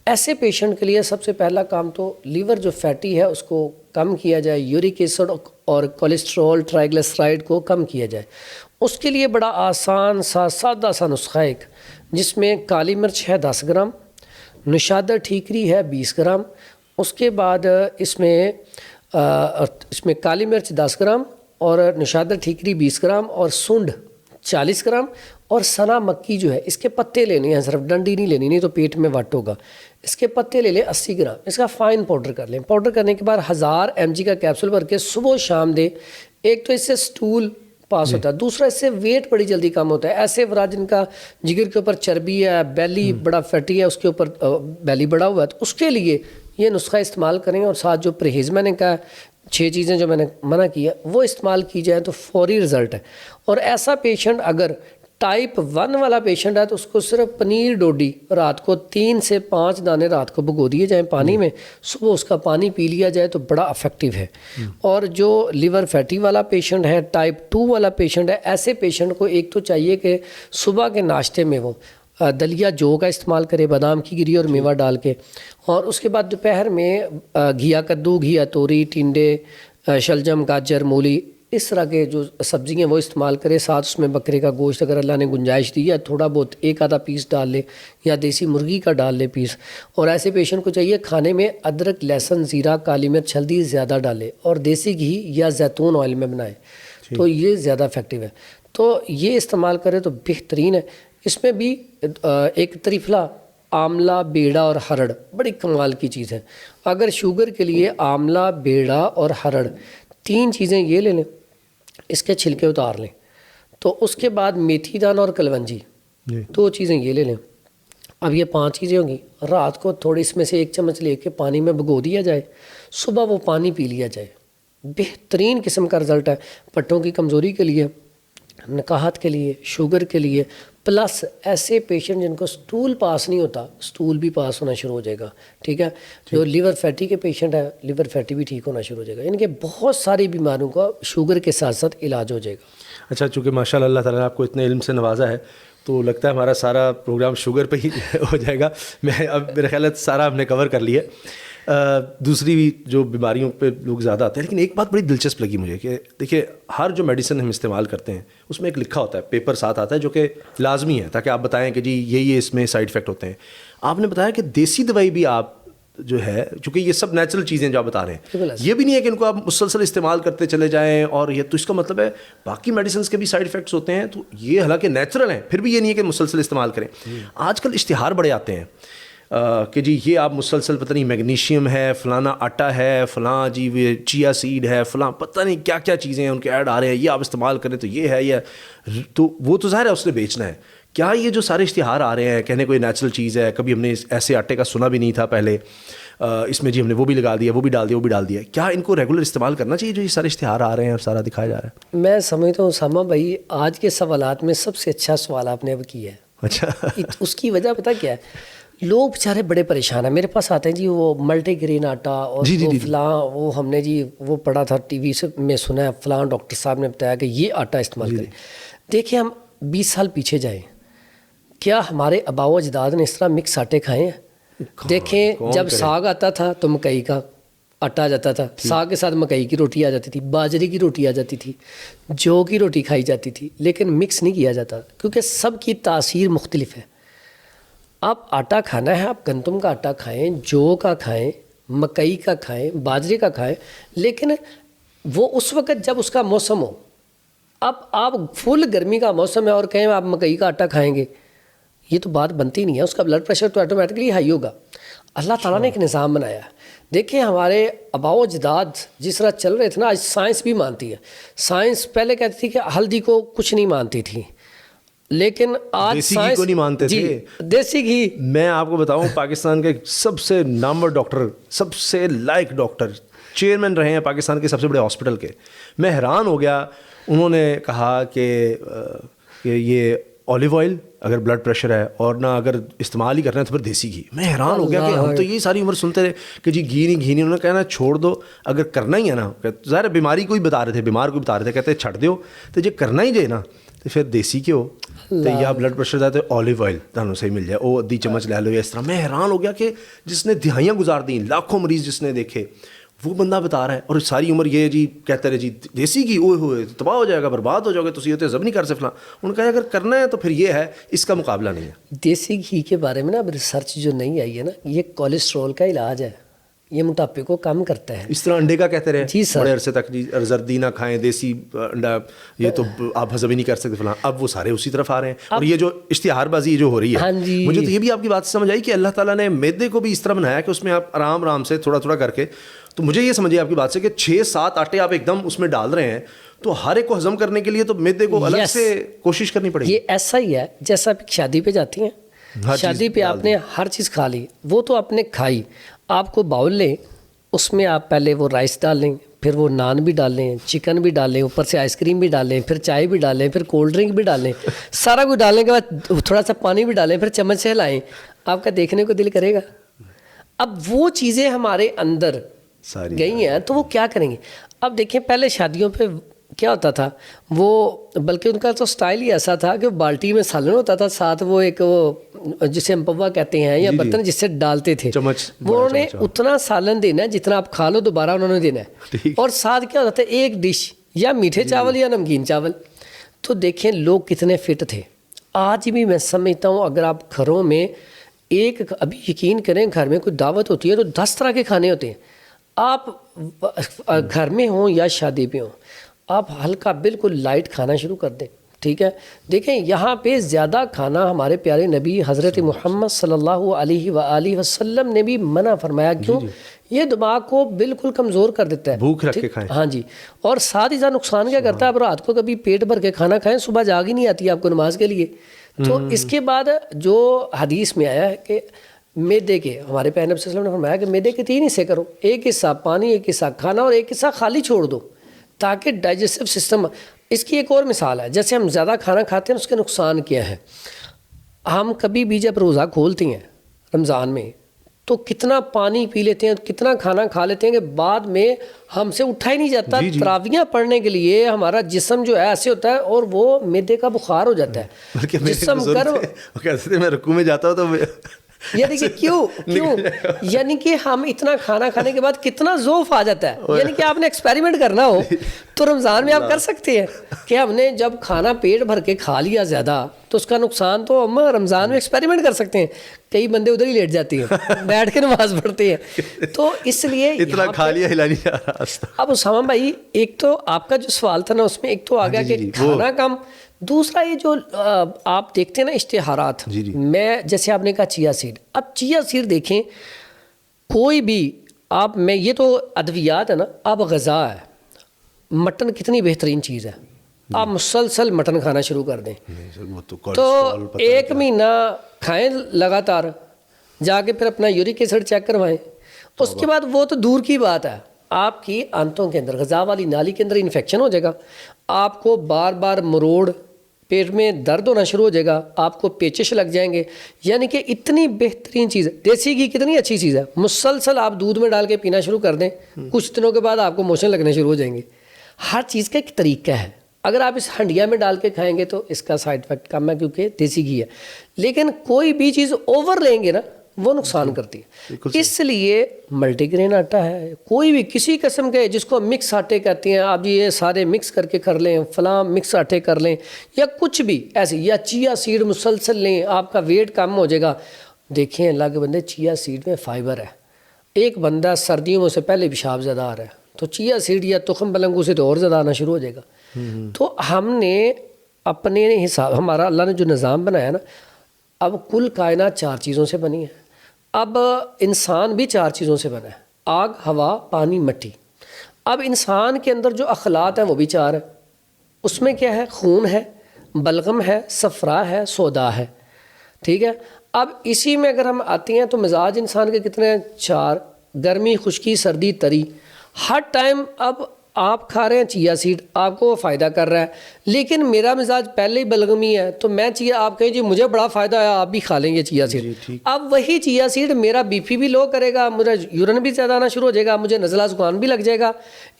ایسے پیشنٹ کے لیے سب سے پہلا کام تو لیور جو فیٹی ہے اس کو کم کیا جائے, یورک ایسڈ اور کولیسٹرول ٹرائیگلیسرائڈ کو کم کیا جائے. اس کے لیے بڑا آسان سا سادہ سا نسخہ ایک, جس میں کالی مرچ ہے 10 گرام, نشادر ٹھیکری ہے 20 گرام, اس کے بعد اس میں کالی مرچ 10 گرام اور نشادر ٹھیکری 20 گرام اور سنڈ 40 گرام اور سنا مکی جو ہے اس کے پتے لینے ہیں, صرف ڈنڈی نہیں لینی, نہیں تو پیٹ میں وٹ ہوگا. اس کے پتے لے لیں 80 گرام, اس کا فائن پاؤڈر کر لیں. پاؤڈر کرنے کے بعد 1000 mg کا کیپسول بھر کے صبح و شام دیں. ایک تو اس سے سٹول پاس ہوتا ہے, دوسرا اس سے ویٹ بڑی جلدی کم ہوتا ہے. ایسے افراد جن کا جگر کے اوپر چربی ہے, بیلی بڑا فیٹی ہے, اس کے اوپر بیلی بڑا ہوا ہے, تو اس کے لیے یہ نسخہ استعمال کریں. اور ساتھ جو پرہیز میں نے کہا 6 چیزیں جو میں نے منع کیا وہ استعمال کی جائیں تو فوری رزلٹ ہے. اور ایسا پیشنٹ اگر ٹائپ 1 والا پیشنٹ ہے تو اس کو صرف پنیر ڈوڈی رات کو 3 سے 5 دانے رات کو بھگو دیے جائیں پانی میں, صبح اس کا پانی پی لیا جائے تو بڑا افیکٹو ہے. اور جو لیور فیٹی والا پیشنٹ ہے, ٹائپ 2 والا پیشنٹ ہے, ایسے پیشنٹ کو ایک تو چاہیے کہ صبح کے ناشتے میں وہ دلیا جو کا استعمال کرے, بادام کی گری اور میوہ ڈال کے, اور اس کے بعد دوپہر میں گھیا کدو, گھیا توری, ٹنڈے, شلجم, گاجر, مولی, اس طرح کے جو سبزیاں وہ استعمال کرے. ساتھ اس میں بکرے کا گوشت اگر اللہ نے گنجائش دی ہے تھوڑا بہت 1 پیس ڈال لے, یا دیسی مرغی کا ڈال لے پیس. اور ایسے پیشنٹ کو چاہیے کھانے میں ادرک, لہسن, زیرہ, کالی مرچ, ہلدی زیادہ ڈالے اور دیسی گھی یا زیتون آئل میں بنائے, تو یہ زیادہ افیکٹو ہے. تو یہ استعمال کرے تو بہترین ہے. اس میں بھی ایک تریفلا, آملہ, بیڑا اور ہرڑ بڑی کمال کی چیز ہے. اگر شوگر کے لیے آملہ, بیڑا اور ہرڑ 3 چیزیں یہ لے لیں, اس کے چھلکے اتار لیں, تو اس کے بعد میتھی دانہ اور کلونجی 2 چیزیں یہ لے لیں. اب یہ 5 چیزیں ہوں گی. رات کو تھوڑی اس میں سے 1 چمچ لے کے پانی میں بھگو دیا جائے, صبح وہ پانی پی لیا جائے. بہترین قسم کا رزلٹ ہے پٹھوں کی کمزوری کے لیے, نکاہت کے لیے, شوگر کے لیے. پلس ایسے پیشنٹ جن کو سٹول پاس نہیں ہوتا, سٹول بھی پاس ہونا شروع ہو جائے گا. ٹھیک ہے, جو لیور فیٹی کے پیشنٹ ہے, لیور فیٹی بھی ٹھیک ہونا شروع ہو جائے گا. ان کے بہت ساری بیماریوں کا شوگر کے ساتھ ساتھ علاج ہو جائے گا. اچھا, چونکہ ماشاء اللہ تعالیٰ نے آپ کو اتنے علم سے نوازا ہے تو لگتا ہے ہمارا سارا پروگرام شوگر پہ ہی ہو جائے گا. اب میرے خیال ہے سارا ہم نے کور کر لیا. دوسری بھی جو بیماریوں پہ لوگ زیادہ آتے ہیں, لیکن ایک بات بڑی دلچسپ لگی مجھے کہ دیکھیے ہر جو میڈیسن ہم استعمال کرتے ہیں اس میں ایک لکھا ہوتا ہے, پیپر ساتھ آتا ہے جو کہ لازمی ہے تاکہ آپ بتائیں کہ جی یہ اس میں سائڈ افیکٹ ہوتے ہیں. آپ نے بتایا کہ دیسی دوائی بھی آپ جو ہے, چونکہ یہ سب نیچرل چیزیں جو آپ بتا رہے ہیں, یہ بھی نہیں ہے کہ ان کو آپ مسلسل استعمال کرتے چلے جائیں, اور یہ تو اس کا مطلب ہے باقی میڈیسنس کے بھی سائڈ افیکٹس ہوتے ہیں. تو یہ حالانکہ نیچرل ہیں, پھر بھی یہ نہیں ہے کہ مسلسل استعمال کریں. آج کل اشتہار بڑے آتے ہیں کہ جی یہ آپ مسلسل پتہ نہیں میگنیشیم ہے, فلانا آٹا ہے, فلاں جی چیا سیڈ ہے, فلاں پتہ نہیں کیا کیا چیزیں ہیں ان کے ایڈ آ رہے ہیں, یہ آپ استعمال کریں تو یہ ہے, یہ تو وہ تو ظاہر ہے اس نے بیچنا ہے. کیا یہ جو سارے اشتہار آ رہے ہیں کہنے کوئی نیچرل چیز ہے, کبھی ہم نے ایسے آٹے کا سنا بھی نہیں تھا پہلے, اس میں جی ہم نے وہ بھی لگا دیا, وہ بھی ڈال دیا, وہ بھی ڈال دیا, کیا ان کو ریگولر استعمال کرنا چاہیے جو یہ سارے اشتہار آ رہے ہیں اور سارا دکھایا جا رہا ہے؟ میں سمجھتا ہوں اسامہ بھائی آج کے سوالات میں سب سے اچھا سوال آپ نے اب کیا ہے. اچھا, اس کی وجہ پتہ کیا ہے, لوگ بیچارے بڑے پریشان ہیں, میرے پاس آتے ہیں جی وہ ملٹی گرین آٹا اور وہ فلاں, وہ ہم نے جی وہ پڑھا تھا ٹی وی سے میں سنا ہے, فلاں ڈاکٹر صاحب نے بتایا کہ یہ آٹا استعمال کریں. دیکھیں ہم 20 سال پیچھے جائیں, کیا ہمارے آباء و اجداد نے اس طرح مکس آٹے کھائے ہیں؟ دیکھیں جب ساگ آتا تھا تو مکئی کا آٹا آ جاتا تھا, ساگ کے ساتھ مکئی کی روٹی آ جاتی تھی, باجرے کی روٹی آ جاتی تھی, جو کی روٹی کھائی جاتی تھی, لیکن مکس نہیں کیا جاتا کیونکہ سب کی تاثیر مختلف ہے. آپ آٹا کھانا ہے, آپ گندم کا آٹا کھائیں, جو کا کھائیں, مکئی کا کھائیں, باجرے کا کھائیں, لیکن وہ اس وقت جب اس کا موسم ہو. اب آپ فل گرمی کا موسم ہے اور کہیں آپ مکئی کا آٹا کھائیں گے, یہ تو بات بنتی نہیں ہے. اس کا بلڈ پریشر تو آٹومیٹکلی ہائی ہوگا. اللہ تعالیٰ نے ایک نظام بنایا ہے. دیکھیں ہمارے آباء و اجداد جس طرح چل رہے تھے نا, آج سائنس بھی مانتی ہے. سائنس پہلے کہتی تھی کہ ہلدی کو کچھ نہیں مانتی تھی, لیکن آج دیسی گھی کو نہیں مانتے تھے. دیسی گھی, میں آپ کو بتاؤں پاکستان کے سب سے نامور ڈاکٹر, سب سے لائق ڈاکٹر, چیئرمین رہے ہیں پاکستان کے سب سے بڑے ہاسپٹل کے. میں حیران ہو گیا. انہوں نے کہا کہ یہ اولیو آئل اگر بلڈ پریشر ہے اور نہ اگر استعمال ہی کرنا ہے تو پھر دیسی گھی. میں حیران ہو گیا کہ ہم تو یہ ساری عمر سنتے رہے کہ جی گھی نہیں. انہوں نے کہنا چھوڑ دو, اگر کرنا ہی ہے نا, ظاہر بیماری کو ہی بتا رہے تھے, بیمار کو بتا رہے تھے, کہتے ہیں چھٹ دیو تو جی کرنا ہی جائے نا تو پھر دیسی گھی ہو تو یا بلڈ پریشر جاتا ہے اولیو آئل تمہیں صحیح مل جائے, وہ ادھی چمچ لے لو یا اس طرح. میں حیران ہو گیا کہ جس نے دہائیاں گزار دیں, لاکھوں مریض جس نے دیکھے, وہ بندہ بتا رہا ہے اور ساری عمر یہ جی کہتے رہے جی دیسی گھی اوئے ہوئے تباہ ہو جائے گا, برباد ہو جاؤ گے, تو یہ تو ضب نہیں کر سکتے. ان کا اگر کرنا ہے تو پھر یہ ہے, اس کا مقابلہ نہیں ہے. دیسی گھی کے بارے میں نا اب ریسرچ جو نہیں آئی ہے نا, یہ کولیسٹرول کا علاج ہے, یہ موٹاپے کو کم کرتا ہے. اس طرح انڈے کا کہتے رہے جی سر, بڑے عرصے تک جی زردی نہ کھائیں, دیسی انڈا یہ تو آپ ہضم ہی نہیں کر سکتے فلاں. اب وہ سارے اسی طرف آ رہے ہیں. اور یہ جو اشتہار بازی جو ہو رہی ہے, مجھے تو یہ بھی آپ کی بات سے سمجھ آئی کہ اللہ تعالیٰ نے میدے کو بھی اس طرح بنایا کہ اس میں آپ آرام آرام سے تھوڑا تھوڑا کر کے, تو مجھے یہ سمجھیے آپ کی بات سے کہ 6-7 آٹے آپ ایک دم اس میں ڈال رہے ہیں, تو ہر ایک کو ہضم کرنے کے لیے تو میدے کو الگ سے کوشش کرنی پڑے گی. یہ ایسا ہی ہے جیسا آپ شادی پہ جاتی ہیں, شادی پہ آپ نے ہر چیز کھا لی, وہ تو آپ نے کھائی, آپ کو باؤل لیں, اس میں آپ پہلے وہ رائس ڈال لیں, پھر وہ نان بھی ڈال لیں, چکن بھی ڈال لیں, اوپر سے آئس کریم بھی ڈال لیں, پھر چائے بھی ڈال لیں, پھر کولڈ ڈرنک بھی ڈال لیں, سارا کچھ ڈالنے کے بعد تھوڑا سا پانی بھی ڈالیں, پھر چمچ سے ہلائیں, آپ کا دیکھنے کو دل کرے گا. اب وہ چیزیں ہمارے اندر گئی ہیں تو وہ کیا کریں گے. اب دیکھیں پہلے شادیوں پہ کیا ہوتا تھا, وہ بلکہ ان کا تو سٹائل ہی ایسا تھا کہ بالٹی میں سالن ہوتا تھا, ساتھ وہ ایک وہ جسے ہم پوا کہتے ہیں یا برتن جس سے ڈالتے تھے, وہ انہوں نے اتنا سالن دینا ہے جتنا آپ کھا لو دوبارہ انہوں نے دینا ہے. اور ساتھ کیا ہوتا تھا, ایک ڈش یا میٹھے چاول یا نمکین چاول. تو دیکھیں لوگ کتنے فٹ تھے. آج بھی میں سمجھتا ہوں اگر آپ گھروں میں ایک, ابھی یقین کریں گھر میں کوئی دعوت ہوتی ہے تو 10 طرح کے کھانے ہوتے ہیں. آپ گھر میں ہوں یا شادی پہ ہوں, آپ ہلکا بالکل لائٹ کھانا شروع کر دیں, ٹھیک ہے. دیکھیں یہاں پہ زیادہ کھانا ہمارے پیارے نبی حضرت محمد صلی اللہ علیہ وآلہ وسلم نے بھی منع فرمایا. کیوں؟ یہ دماغ کو بالکل کمزور کر دیتا ہے, بھوک رکھ کے کھائیں. ہاں جی, اور ساتھ ہی ساتھ نقصان کیا کرتا ہے, آپ رات کو کبھی پیٹ بھر کے کھانا کھائیں, صبح جاگ ہی نہیں آتی آپ کو نماز کے لیے. تو اس کے بعد جو حدیث میں آیا ہے کہ میدے کے, ہمارے پیارے نبی صلی اللہ علیہ وسلم نے فرمایا کہ میدے کے 3 حصے کرو, ایک حصہ پانی, ایک حصہ کھانا اور ایک حصہ خالی چھوڑ دو, تاکہ ڈائجسٹو سسٹم. اس کی ایک اور مثال ہے, جیسے ہم زیادہ کھانا کھاتے ہیں اس کے نقصان کیا ہے. ہم کبھی بھی جب روزہ کھولتے ہیں رمضان میں تو کتنا پانی پی لیتے ہیں, کتنا کھانا کھا لیتے ہیں کہ بعد میں ہم سے اٹھا ہی نہیں جاتا. تراویحیں پڑھنے کے لیے ہمارا جسم جو ہے ایسے ہوتا ہے اور وہ میدے کا بخار ہو جاتا ہے. جسم گرم, میں رکوع میں جاتا ہوں تو یعنی کہ کیوں یعنی کہ ہم اتنا کھانا کھانے کے بعد کتنا ذوف آ جاتا ہے. یعنی کہ آپ نے ایکسپیریمنٹ کرنا ہو تو رمضان میں آپ کر سکتے ہیں کہ ہم نے جب کھانا پیٹ بھر کے کھا لیا زیادہ تو اس کا نقصان تو ہم رمضان میں ایکسپیریمنٹ کر سکتے ہیں. کئی بندے ادھر ہی لیٹ جاتے ہیں, بیٹھ کے نماز پڑھتے ہیں. تو اس لیے اتنا کھا لیا ہلا نہیں جا رہا. اب اسامہ بھائی, ایک تو آپ کا جو سوال تھا نا اس میں ایک تو آ گیا کہ کھانا کم, دوسرا یہ جو آپ دیکھتے ہیں نا اشتہارات, میں جیسے آپ نے کہا چیا سیڈ. اب چیا سیڈ دیکھیں کوئی بھی آپ, میں یہ تو ادویات ہے نا, اب غذا ہے. مٹن کتنی بہترین چیز ہے, آپ مسلسل مٹن کھانا شروع کر دیں تو 1 مہینہ کھائیں لگاتار, جا کے پھر اپنا یورک ایسڈ چیک کروائیں. اس کے بعد وہ تو دور کی بات ہے, آپ کی آنتوں کے اندر غذا والی نالی کے اندر انفیکشن ہو جائے گا, آپ کو بار بار مروڑ, پیٹ میں درد ہونا شروع ہو جائے گا, آپ کو پیچش لگ جائیں گے. یعنی کہ اتنی بہترین چیز ہے دیسی گھی, کتنی اچھی چیز ہے. مسلسل آپ دودھ میں ڈال کے پینا شروع کر دیں, کچھ دنوں کے بعد آپ کو موشن لگنے شروع ہو جائیں گے. ہر چیز کا ایک طریقہ ہے. اگر آپ اس ہنڈیا میں ڈال کے کھائیں گے تو اس کا سائڈ افیکٹ کم ہے کیونکہ دیسی گھی ہے. لیکن کوئی بھی چیز اوور لیں گے نا وہ نقصان کرتی ہے. اس لیے ملٹی گرین آٹا ہے, کوئی بھی کسی قسم کے جس کو مکس آٹے کہتے ہیں, آپ یہ سارے مکس کر کے کر لیں, فلاں مکس آٹے کر لیں یا کچھ بھی ایسے, یا چیا سیڈ مسلسل لیں, آپ کا ویٹ کم ہو جائے گا. دیکھیں اللہ کے بندے, چیا سیڈ میں فائبر ہے. ایک بندہ سردیوں میں سے پہلے پیشاب زیادہ آ رہا ہے تو چیا سیڈ یا تخم بلنگو سے تو اور زیادہ آنا شروع ہو جائے گا. تو ہم نے اپنے حساب, ہمارا اللہ نے جو نظام بنایا نا, اب کل کائنات 4 چیزوں سے بنی ہے. اب انسان بھی 4 چیزوں سے بنا ہے: آگ، ہوا، پانی، مٹی. اب انسان کے اندر جو اخلاط ہیں وہ بھی 4 ہیں. اس میں کیا ہے؟ خون ہے، بلغم ہے، صفرا ہے، سودا ہے. ٹھیک ہے. اب اسی میں اگر ہم آتے ہیں تو مزاج انسان کے کتنے ہیں؟ 4: گرمی، خشکی، سردی، تری. ہر ٹائم اب آپ کھا رہے ہیں چیا سیڈ، آپ کو وہ فائدہ کر رہا ہے، لیکن میرا مزاج پہلے ہی بلغمی ہے تو میں چیا، آپ کہیں جی مجھے بڑا فائدہ ہے، آپ بھی کھا لیں گے چیا سیڈ. اب وہی چیا سیڈ میرا بی پی بھی لو کرے گا، مجھے یورین بھی زیادہ آنا شروع ہو جائے گا، مجھے نزلہ زکام بھی لگ جائے گا.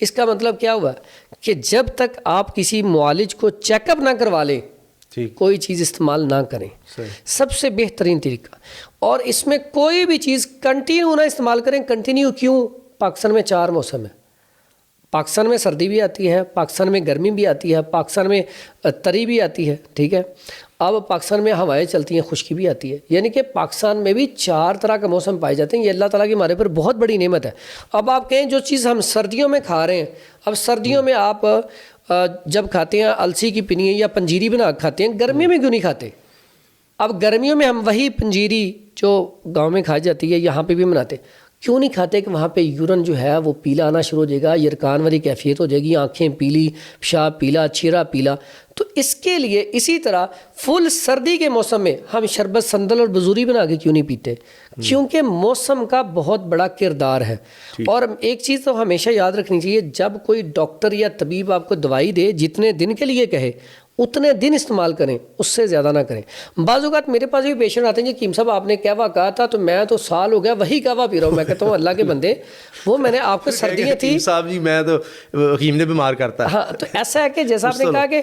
اس کا مطلب کیا ہوا کہ جب تک آپ کسی معالج کو چیک اپ نہ کروا لیں کوئی چیز استعمال نہ کریں. سب سے بہترین طریقہ. اور اس میں کوئی بھی چیز کنٹینیو نہ استعمال کریں. کنٹینیو کیوں؟ پاکستان میں 4 موسم ہے. پاکستان میں سردی بھی آتی ہے، پاکستان میں گرمی بھی آتی ہے، پاکستان میں تری بھی آتی ہے. ٹھیک ہے. اب پاکستان میں ہوائیں چلتی ہیں، خشکی بھی آتی ہے. یعنی کہ پاکستان میں بھی 4 طرح کا موسم پائے جاتے ہیں. یہ اللہ تعالیٰ کی ہمارے پر بہت بڑی نعمت ہے. اب آپ کہیں جو چیز ہم سردیوں میں کھا رہے ہیں، اب سردیوں میں آپ جب کھاتے ہیں السی کی پنی یا پنجیری بنا کھاتے ہیں، گرمیوں میں کیوں نہیں کھاتے؟ اب گرمیوں میں ہم وہی پنجیری جو گاؤں میں کھائی جاتی ہے یہاں پہ بھی بناتے. کیوں نہیں کھاتے؟ کہ وہاں پہ یورن جو ہے وہ پیلا آنا شروع ہو جائے گا، یرکان والی کیفیت ہو جائے گی، آنکھیں پیلی، پیشاب پیلا، چہرہ پیلا. تو اس کے لیے اسی طرح فل سردی کے موسم میں ہم شربت سندل اور بزوری بنا کے کیوں نہیں پیتے؟ کیونکہ موسم کا بہت بڑا کردار ہے. اور ایک چیز تو ہمیشہ یاد رکھنی چاہیے، جب کوئی ڈاکٹر یا طبیب آپ کو دوائی دے جتنے دن کے لیے کہے اتنے دن استعمال کریں، اس سے زیادہ نہ کریں. بعض اوقات میرے پاس بھی پیشنٹ آتے ہیں، جی حکیم صاحب آپ نے قہوہ کہا تھا تو میں تو سال ہو گیا وہی قہوہ پی رہا ہوں. میں کہتا ہوں اللہ کے بندے، وہ میں نے آپ کو سردیاں تھی صاحب جی میں تو حکیم نے بیمار کرتا ہے. ہاں تو ایسا ہے کہ جیسا آپ نے کہا کہ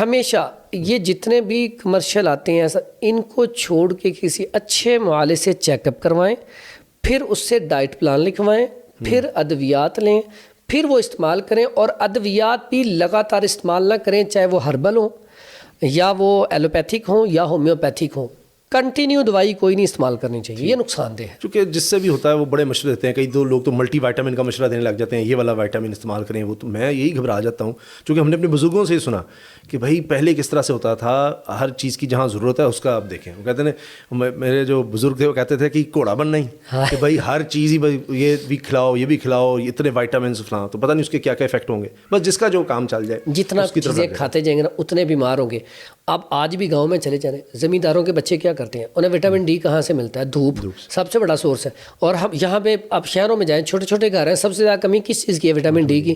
ہمیشہ یہ جتنے بھی کمرشل آتے ہیں ایسا، ان کو چھوڑ کے کسی اچھے معالج سے چیک اپ کروائیں، پھر اس سے ڈائٹ پلان لکھوائیں، پھر ادویات لیں، پھر وہ استعمال کریں. اور ادویات بھی لگاتار استعمال نہ کریں، چاہے وہ ہربل ہوں یا وہ ایلوپیتھک ہوں یا ہومیوپیتھک ہوں. کنٹینیو دوائی کوئی نہیں استعمال کرنی چاہیے، یہ نقصان دہ ہے. چونکہ جس سے بھی ہوتا ہے وہ بڑے مشورے دیتے ہیں. کئی دو لوگ تو ملٹی وائٹامن کا مشورہ دینے لگ جاتے ہیں، یہ والا وائٹامن استعمال کریں. وہ تو میں یہی گھبرا جاتا ہوں، چونکہ ہم نے اپنے بزرگوں سے ہی سنا کہ بھائی پہلے کس طرح سے ہوتا تھا، ہر چیز کی جہاں ضرورت ہے اس کا آپ دیکھیں. وہ کہتے ہیں، میرے جو بزرگ تھے وہ کہتے تھے کہ گھوڑا بننا ہی، کہ بھائی ہر چیز ہی بھائی یہ بھی کھلاؤ، یہ بھی کھلاؤ، اتنے وائٹامنس کھلاؤ، تو پتہ نہیں اس کے کیا کیا افیکٹ ہوں گے. بس جس کا جو کام چل جائے، جتنا چیزیں کھاتے جائیں گے نا اتنے بیمار ہوں گے. اب آج بھی گاؤں میں چلے جا رہے ہیں، زمینداروں کے بچے کیا کرتے ہیں؟ انہیں وٹامن ڈی کہاں سے ملتا ہے؟ دھوپ سب سے بڑا سورس ہے. اور ہم یہاں پہ اب شہروں میں جائیں، چھوٹے چھوٹے گھر ہیں، سب سے زیادہ کمی کس چیز کی ہے؟ وٹامن ڈی کی.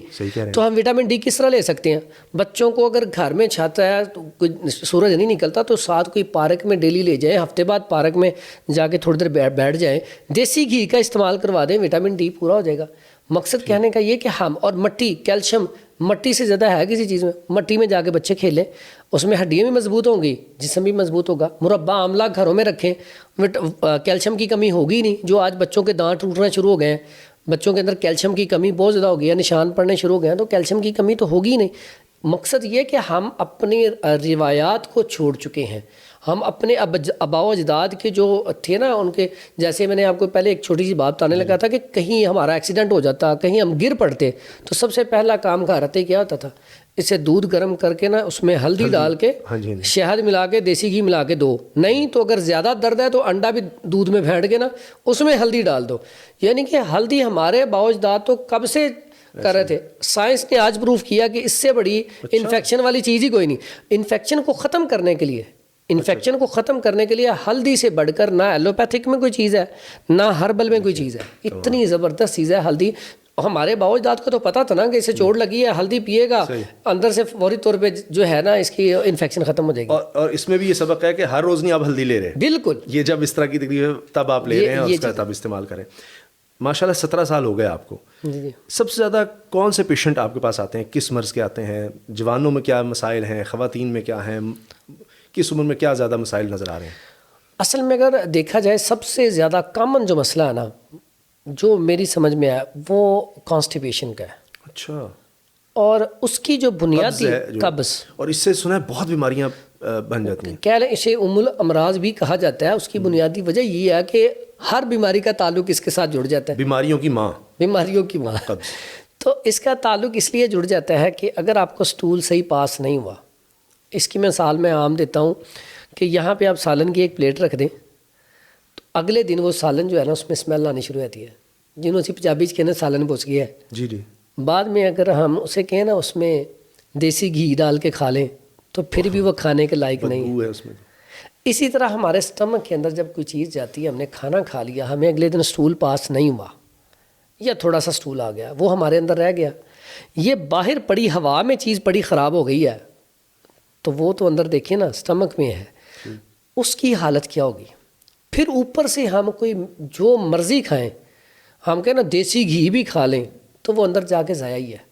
تو ہم وٹامن ڈی کس طرح لے سکتے ہیں؟ بچوں کو اگر گھر میں چھاتا ہے تو کوئی سورج نہیں نکلتا تو ساتھ کوئی پارک میں ڈیلی لے جائیں، ہفتے بعد پارک میں جا کے تھوڑی دیر بیٹھ جائیں، دیسی گھی کا استعمال کروا دیں، وٹامن ڈی پورا ہو جائے گا. مقصد کہنے کا یہ کہ ہم، اور مٹی، کیلشیم مٹی سے زیادہ ہے کسی چیز میں. مٹی میں جا کے بچے کھیلیں، اس میں ہڈیاں بھی مضبوط ہوں گی، جسم بھی مضبوط ہوگا. مربع آملہ گھروں میں رکھیں، کیلشیم کی کمی ہوگی نہیں. جو آج بچوں کے دانت ٹوٹنا شروع ہو گئے ہیں، بچوں کے اندر کیلشیم کی کمی بہت زیادہ ہو گئی ہے، نشان پڑنے شروع ہو گئے ہیں، تو کیلشیم کی کمی تو ہوگی نہیں. مقصد یہ کہ ہم اپنی روایات کو چھوڑ چکے ہیں. ہم اپنے آباء و اجداد کے جو تھے نا، ان کے جیسے میں نے آپ کو پہلے ایک چھوٹی سی بات بتانے لگا تھا کہ کہیں ہمارا ایکسیڈنٹ ہو جاتا، کہیں ہم گر پڑتے تو سب سے پہلا کام گھراتے کیا ہوتا تھا؟ اسے دودھ گرم کر کے نا اس میں ہلدی ڈال کے شہد ملا کے دیسی گھی ملا کے دو. نہیں تو اگر زیادہ درد ہے تو انڈا بھی دودھ میں پھینٹ کے نا اس میں ہلدی ڈال دو. یعنی کہ ہلدی ہمارے آباء و اجداد تو کب سے کر رہے تھے. سائنس نے آج پروف کیا کہ اس سے بڑی انفیکشن والی چیز ہی کوئی نہیں. انفیکشن کو ختم کرنے کے لیے، انفیکشن کو ختم کرنے کے لیے ہلدی سے بڑھ کر نہ ایلوپیتھک میں کوئی چیز ہے، نہ ہربل میں کوئی چیز ہے. اتنی زبردست چیز ہے ہلدی. ہمارے باؤ اجداد کو تو پتا تھا نا کہ اسے چوٹ لگی ہے، ہلدی پیے گا اندر سے فوری طور پہ جو ہے نا اس کی انفیکشن ختم ہو جائے گی. اور اس میں بھی یہ سبق ہے کہ ہر روز نہیں آپ ہلدی لے رہے. بالکل، یہ جب اس طرح کی تکلیف ہے تب آپ لے رہے ہیں اور اس کا تب استعمال کریں. ماشاء اللہ 17 سال ہو گئے آپ کو. سب سے زیادہ کون سے پیشنٹ آپ کے پاس آتے ہیں؟ کس مرض کے آتے ہیں؟ جوانوں میں کیا مسائل ہیں؟ خواتین میں کیا ہیں؟ کس عمر میں کیا زیادہ مسائل نظر آ رہے ہیں؟ اصل میں اگر دیکھا جائے سب سے زیادہ کامن جو مسئلہ ہے نا، جو میری سمجھ میں آیا وہ کانسٹیپیشن کا ہے. اچھا. اور اس کی جو بنیادی قبض، اور اس سے سنا ہے بہت بیماریاں بن جاتی ہیں. کہہ لیں اسے ام الامراض بھی کہا جاتا ہے. اس کی بنیادی وجہ یہ ہے کہ ہر بیماری کا تعلق اس کے ساتھ جڑ جاتا ہے. بیماریوں کی ماں، بیماریوں کی ماں. تو اس کا تعلق اس لیے جڑ جاتا ہے کہ اگر آپ کو سٹول صحیح پاس نہیں ہوا، اس کی مثال میں عام دیتا ہوں کہ یہاں پہ آپ سالن کی ایک پلیٹ رکھ دیں تو اگلے دن وہ سالن جو ہے نا اس میں اسمیل آنی شروع ہوتی ہے. جنہوں سے پنجابی کہنا سالن پوچھ گیا ہے. جی جی. بعد میں اگر ہم اسے کہیں نا اس میں دیسی گھی ڈال کے کھا لیں تو پھر بھی وہ کھانے کے لائق نہیں ہے اس میں. اسی طرح ہمارے اسٹمک کے اندر جب کوئی چیز جاتی ہے، ہم نے کھانا کھا لیا، ہمیں اگلے دن اسٹول پاس نہیں ہوا یا تھوڑا سا اسٹول آ گیا، وہ ہمارے اندر رہ گیا، یہ باہر پڑی ہوا میں چیز پڑی خراب ہو گئی ہے تو وہ تو اندر دیکھیں نا اسٹمک میں ہے، اس کی حالت کیا ہوگی. پھر اوپر سے ہم کوئی جو مرضی کھائیں، ہم کہیں نا دیسی گھی بھی کھا لیں تو وہ اندر جا کے ضائع ہی ہے.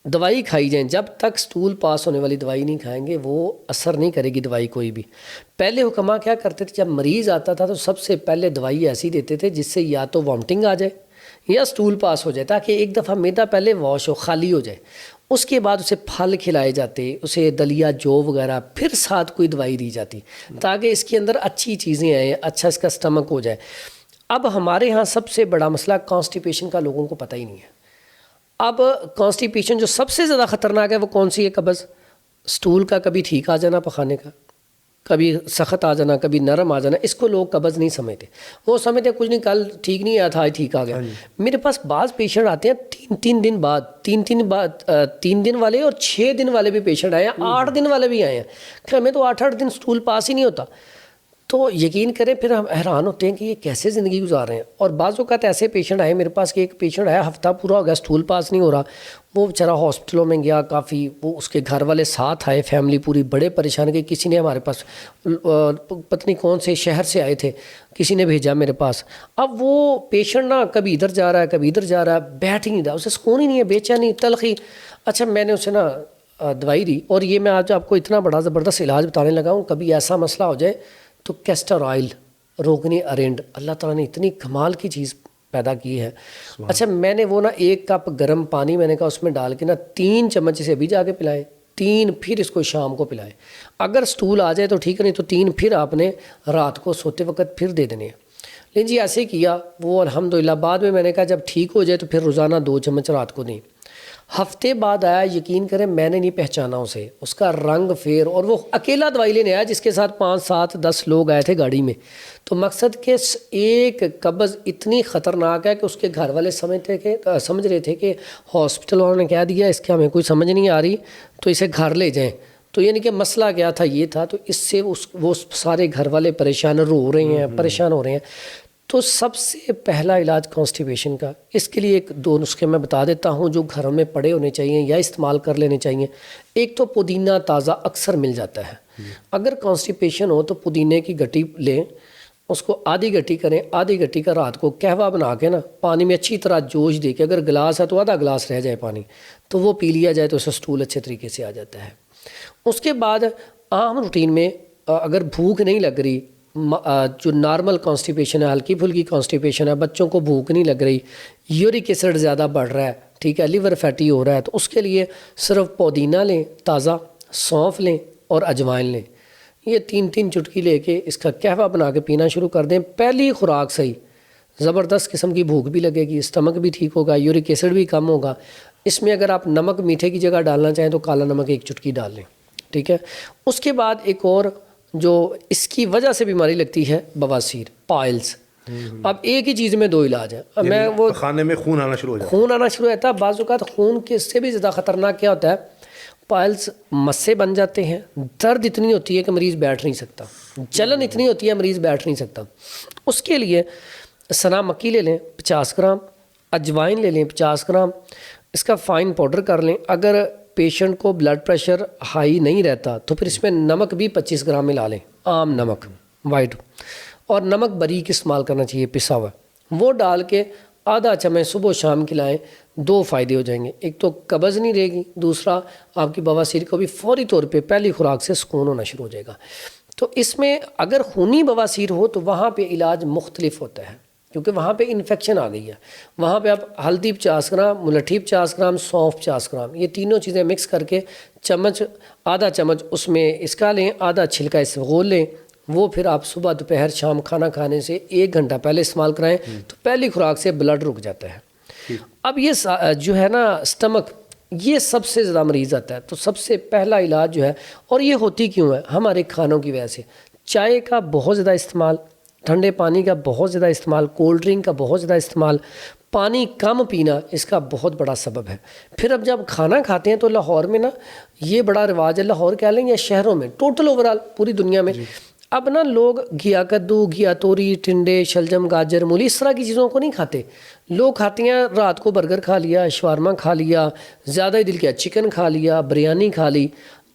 دوائی کھائی جائیں، جب تک سٹول پاس ہونے والی دوائی نہیں کھائیں گے وہ اثر نہیں کرے گی دوائی کوئی بھی. پہلے حکماں کیا کرتے تھے، جب مریض آتا تھا تو سب سے پہلے دوائی ایسی دیتے تھے جس سے یا تو وامٹنگ آ جائے یا سٹول پاس ہو جائے، تاکہ ایک دفعہ میدا پہلے واش ہو، خالی ہو جائے. اس کے بعد اسے پھل کھلائے جاتے، اسے دلیا جو وغیرہ، پھر ساتھ کوئی دوائی دی جاتی تاکہ اس کے اندر اچھی چیزیں آئیں، اچھا اس کا سٹمک ہو جائے. اب ہمارے ہاں سب سے بڑا مسئلہ کانسٹیپیشن کا لوگوں کو پتہ ہی نہیں ہے. اب کانسٹیپیشن جو سب سے زیادہ خطرناک ہے وہ کون سی ہے؟ قبض. سٹول کا کبھی ٹھیک آ جانا پخانے کا، کبھی سخت آ جانا، کبھی نرم آ جانا، اس کو لوگ قبض نہیں سمجھتے. وہ سمجھتے ہیں کچھ نہیں، کل ٹھیک نہیں آیا تھا آج ٹھیک آ گیا. میرے پاس بعض پیشنٹ آتے ہیں تین دن بعد، تین دن والے اور 6 دن والے بھی پیشنٹ آئے ہیں، 8 دن والے بھی آئے ہیں کہ ہمیں تو 8 دن سٹول پاس ہی نہیں ہوتا. تو یقین کریں پھر ہم حیران ہوتے ہیں کہ یہ کیسے زندگی گزار رہے ہیں. اور بعض اوقات ایسے پیشنٹ آئے میرے پاس کہ ایک پیشنٹ آیا ہفتہ پورا ہو گیا سٹول پاس نہیں ہو رہا، وہ بیچارہ ہاسپٹلوں میں گیا کافی، وہ اس کے گھر والے ساتھ آئے، فیملی پوری بڑے پریشان گئی. کسی نے ہمارے پاس پتہ نہیں کون سے شہر سے آئے تھے، کسی نے بھیجا میرے پاس. اب وہ پیشنٹ نا کبھی ادھر جا رہا ہے کبھی ادھر جا رہا ہے، بیٹھ ہی نہیں رہا، اسے سکون ہی نہیں ہے، بے چینی، تلخی. اچھا میں نے اسے نا دوائی دی، اور یہ میں آج آپ کو اتنا بڑا زبردست علاج بتانے لگا ہوں. کبھی ایسا مسئلہ ہو جائے تو کیسٹر آئل، روگنی ارینڈ، اللہ تعالیٰ نے اتنی کمال کی چیز پیدا کی ہے. اچھا میں نے وہ نا 1 کپ گرم پانی میں نے کہا اس میں ڈال کے نا 3 چمچ اسے ابھی جا کے پلائیں، 3 پھر اس کو شام کو پلائیں. اگر سٹول آ جائے تو ٹھیک ہے، نہیں تو 3 پھر آپ نے رات کو سوتے وقت پھر دے دینے ہیں. لیکن جی ایسے کیا وہ الحمدللہ. بعد میں نے کہا جب ٹھیک ہو جائے تو پھر روزانہ 2 چمچ رات کو دیں. ہفتے بعد آیا، یقین کریں میں نے نہیں پہچانا اسے، اس کا رنگ فیر، اور وہ اکیلا دوائی لینے آیا جس کے ساتھ 5 7 10 لوگ آئے تھے گاڑی میں. تو مقصد کہ ایک قبض اتنی خطرناک ہے کہ اس کے گھر والے سمجھ رہے تھے کہ ہاسپٹل والوں نے کہہ دیا اس کے ہمیں کوئی سمجھ نہیں آ رہی تو اسے گھر لے جائیں. تو یعنی کہ مسئلہ کیا تھا، یہ تھا. تو اس سے وہ سارے گھر والے پریشان رو رہے ہیں، پریشان ہو رہے ہیں. تو سب سے پہلا علاج کانسٹیپیشن کا، اس کے لیے ایک 2 نسخے میں بتا دیتا ہوں جو گھروں میں پڑے ہونے چاہیے یا استعمال کر لینے چاہیے. ایک تو پودینہ تازہ اکثر مل جاتا ہے. اگر کانسٹیپیشن ہو تو پودینے کی گٹی لیں، اس کو آدھی گٹی کریں، آدھی گٹی کا رات کو قہوہ بنا کے نا پانی میں اچھی طرح جوش دے کے، اگر گلاس ہے تو آدھا گلاس رہ جائے پانی، تو وہ پی لیا جائے تو اسے سٹول اچھے طریقے سے آ جاتا ہے. اس کے بعد عام روٹین میں اگر بھوک نہیں لگ رہی، جو نارمل کانسٹیپیشن ہے، ہلکی پھلکی کانسٹیپیشن ہے، بچوں کو بھوک نہیں لگ رہی، یورک ایسڈ زیادہ بڑھ رہا ہے، ٹھیک ہے، لیور فیٹی ہو رہا ہے، تو اس کے لیے صرف پودینہ لیں تازہ، سونف لیں اور اجوائن لیں. یہ 3 چٹکی لے کے اس کا قہوہ بنا کے پینا شروع کر دیں. پہلی خوراک صحیح، زبردست قسم کی بھوک بھی لگے گی، اسٹمک بھی ٹھیک ہوگا، یورک ایسڈ بھی کم ہوگا. اس میں اگر آپ نمک میٹھے کی جگہ ڈالنا چاہیں تو کالا نمک 1 چٹکی ڈال لیں، ٹھیک ہے. اس کے بعد ایک اور جو اس کی وجہ سے بیماری لگتی ہے، بواسیر، پائلز. اب ایک ہی چیز میں 2 علاج ہیں. میں وہ کھانے میں خون آنا شروع ہو جاتا ہے. بعض اوقات خون کے سے بھی زیادہ خطرناک کیا ہوتا ہے، پائلز مسے بن جاتے ہیں، درد اتنی ہوتی ہے کہ مریض بیٹھ نہیں سکتا، جلن اتنی ہوتی ہے مریض بیٹھ نہیں سکتا. اس کے لیے سنا مکی لے لیں 50 گرام، اجوائن لے لیں 50 گرام، اس کا فائن پاؤڈر کر لیں. اگر پیشنٹ کو بلڈ پریشر ہائی نہیں رہتا تو پھر اس میں نمک بھی 25 گرام ملا لیں، عام نمک وائٹ، اور نمک باریک استعمال کرنا چاہیے پسا ہوا. وہ ڈال کے آدھا چمچ صبح و شام کھلائیں. 2 فائدے ہو جائیں گے، ایک تو قبض نہیں رہے گی، دوسرا آپ کی بواسیر کو بھی فوری طور پہ پہلی خوراک سے سکون ہونا شروع ہو جائے گا. تو اس میں اگر خونی بواسیر ہو تو وہاں پہ علاج مختلف ہوتا ہے، کیونکہ وہاں پہ انفیکشن آ گئی ہے. وہاں پہ آپ ہلدی 50 گرام، ملٹھی 50 گرام، سونف 50 گرام، یہ تینوں چیزیں مکس کر کے آدھا چمچ اس میں اس کا لیں، آدھا چھلکا اس گھول لیں. وہ پھر آپ صبح دوپہر شام کھانا کھانے سے 1 گھنٹہ پہلے استعمال کرائیں تو پہلی خوراک سے بلڈ رک جاتا ہے. اب یہ جو ہے نا سٹمک، یہ سب سے زیادہ مریض آتا ہے. تو سب سے پہلا علاج جو ہے، اور یہ ہوتی کیوں ہے، ہمارے کھانوں کی وجہ سے. چائے کا بہت زیادہ استعمال، ٹھنڈے پانی کا بہت زیادہ استعمال، کولڈ ڈرنک کا بہت زیادہ استعمال، پانی کم پینا اس کا بہت بڑا سبب ہے۔ پھر اب جب کھانا کھاتے ہیں تو لاہور میں نا یہ بڑا رواج ہے، لاہور کہہ لیں یا شہروں میں، ٹوٹل اوورال پوری دنیا میں اب نا لوگ گھیا کدو، گھیا توری، ٹنڈے، شلجم، گاجر، مولی اس طرح کی چیزوں کو نہیں کھاتے۔ لوگ کھاتے ہیں رات کو برگر کھا لیا، شوارما کھا لیا، زیادہ ہی دل کیا چکن کھا لیا، بریانی کھا لی۔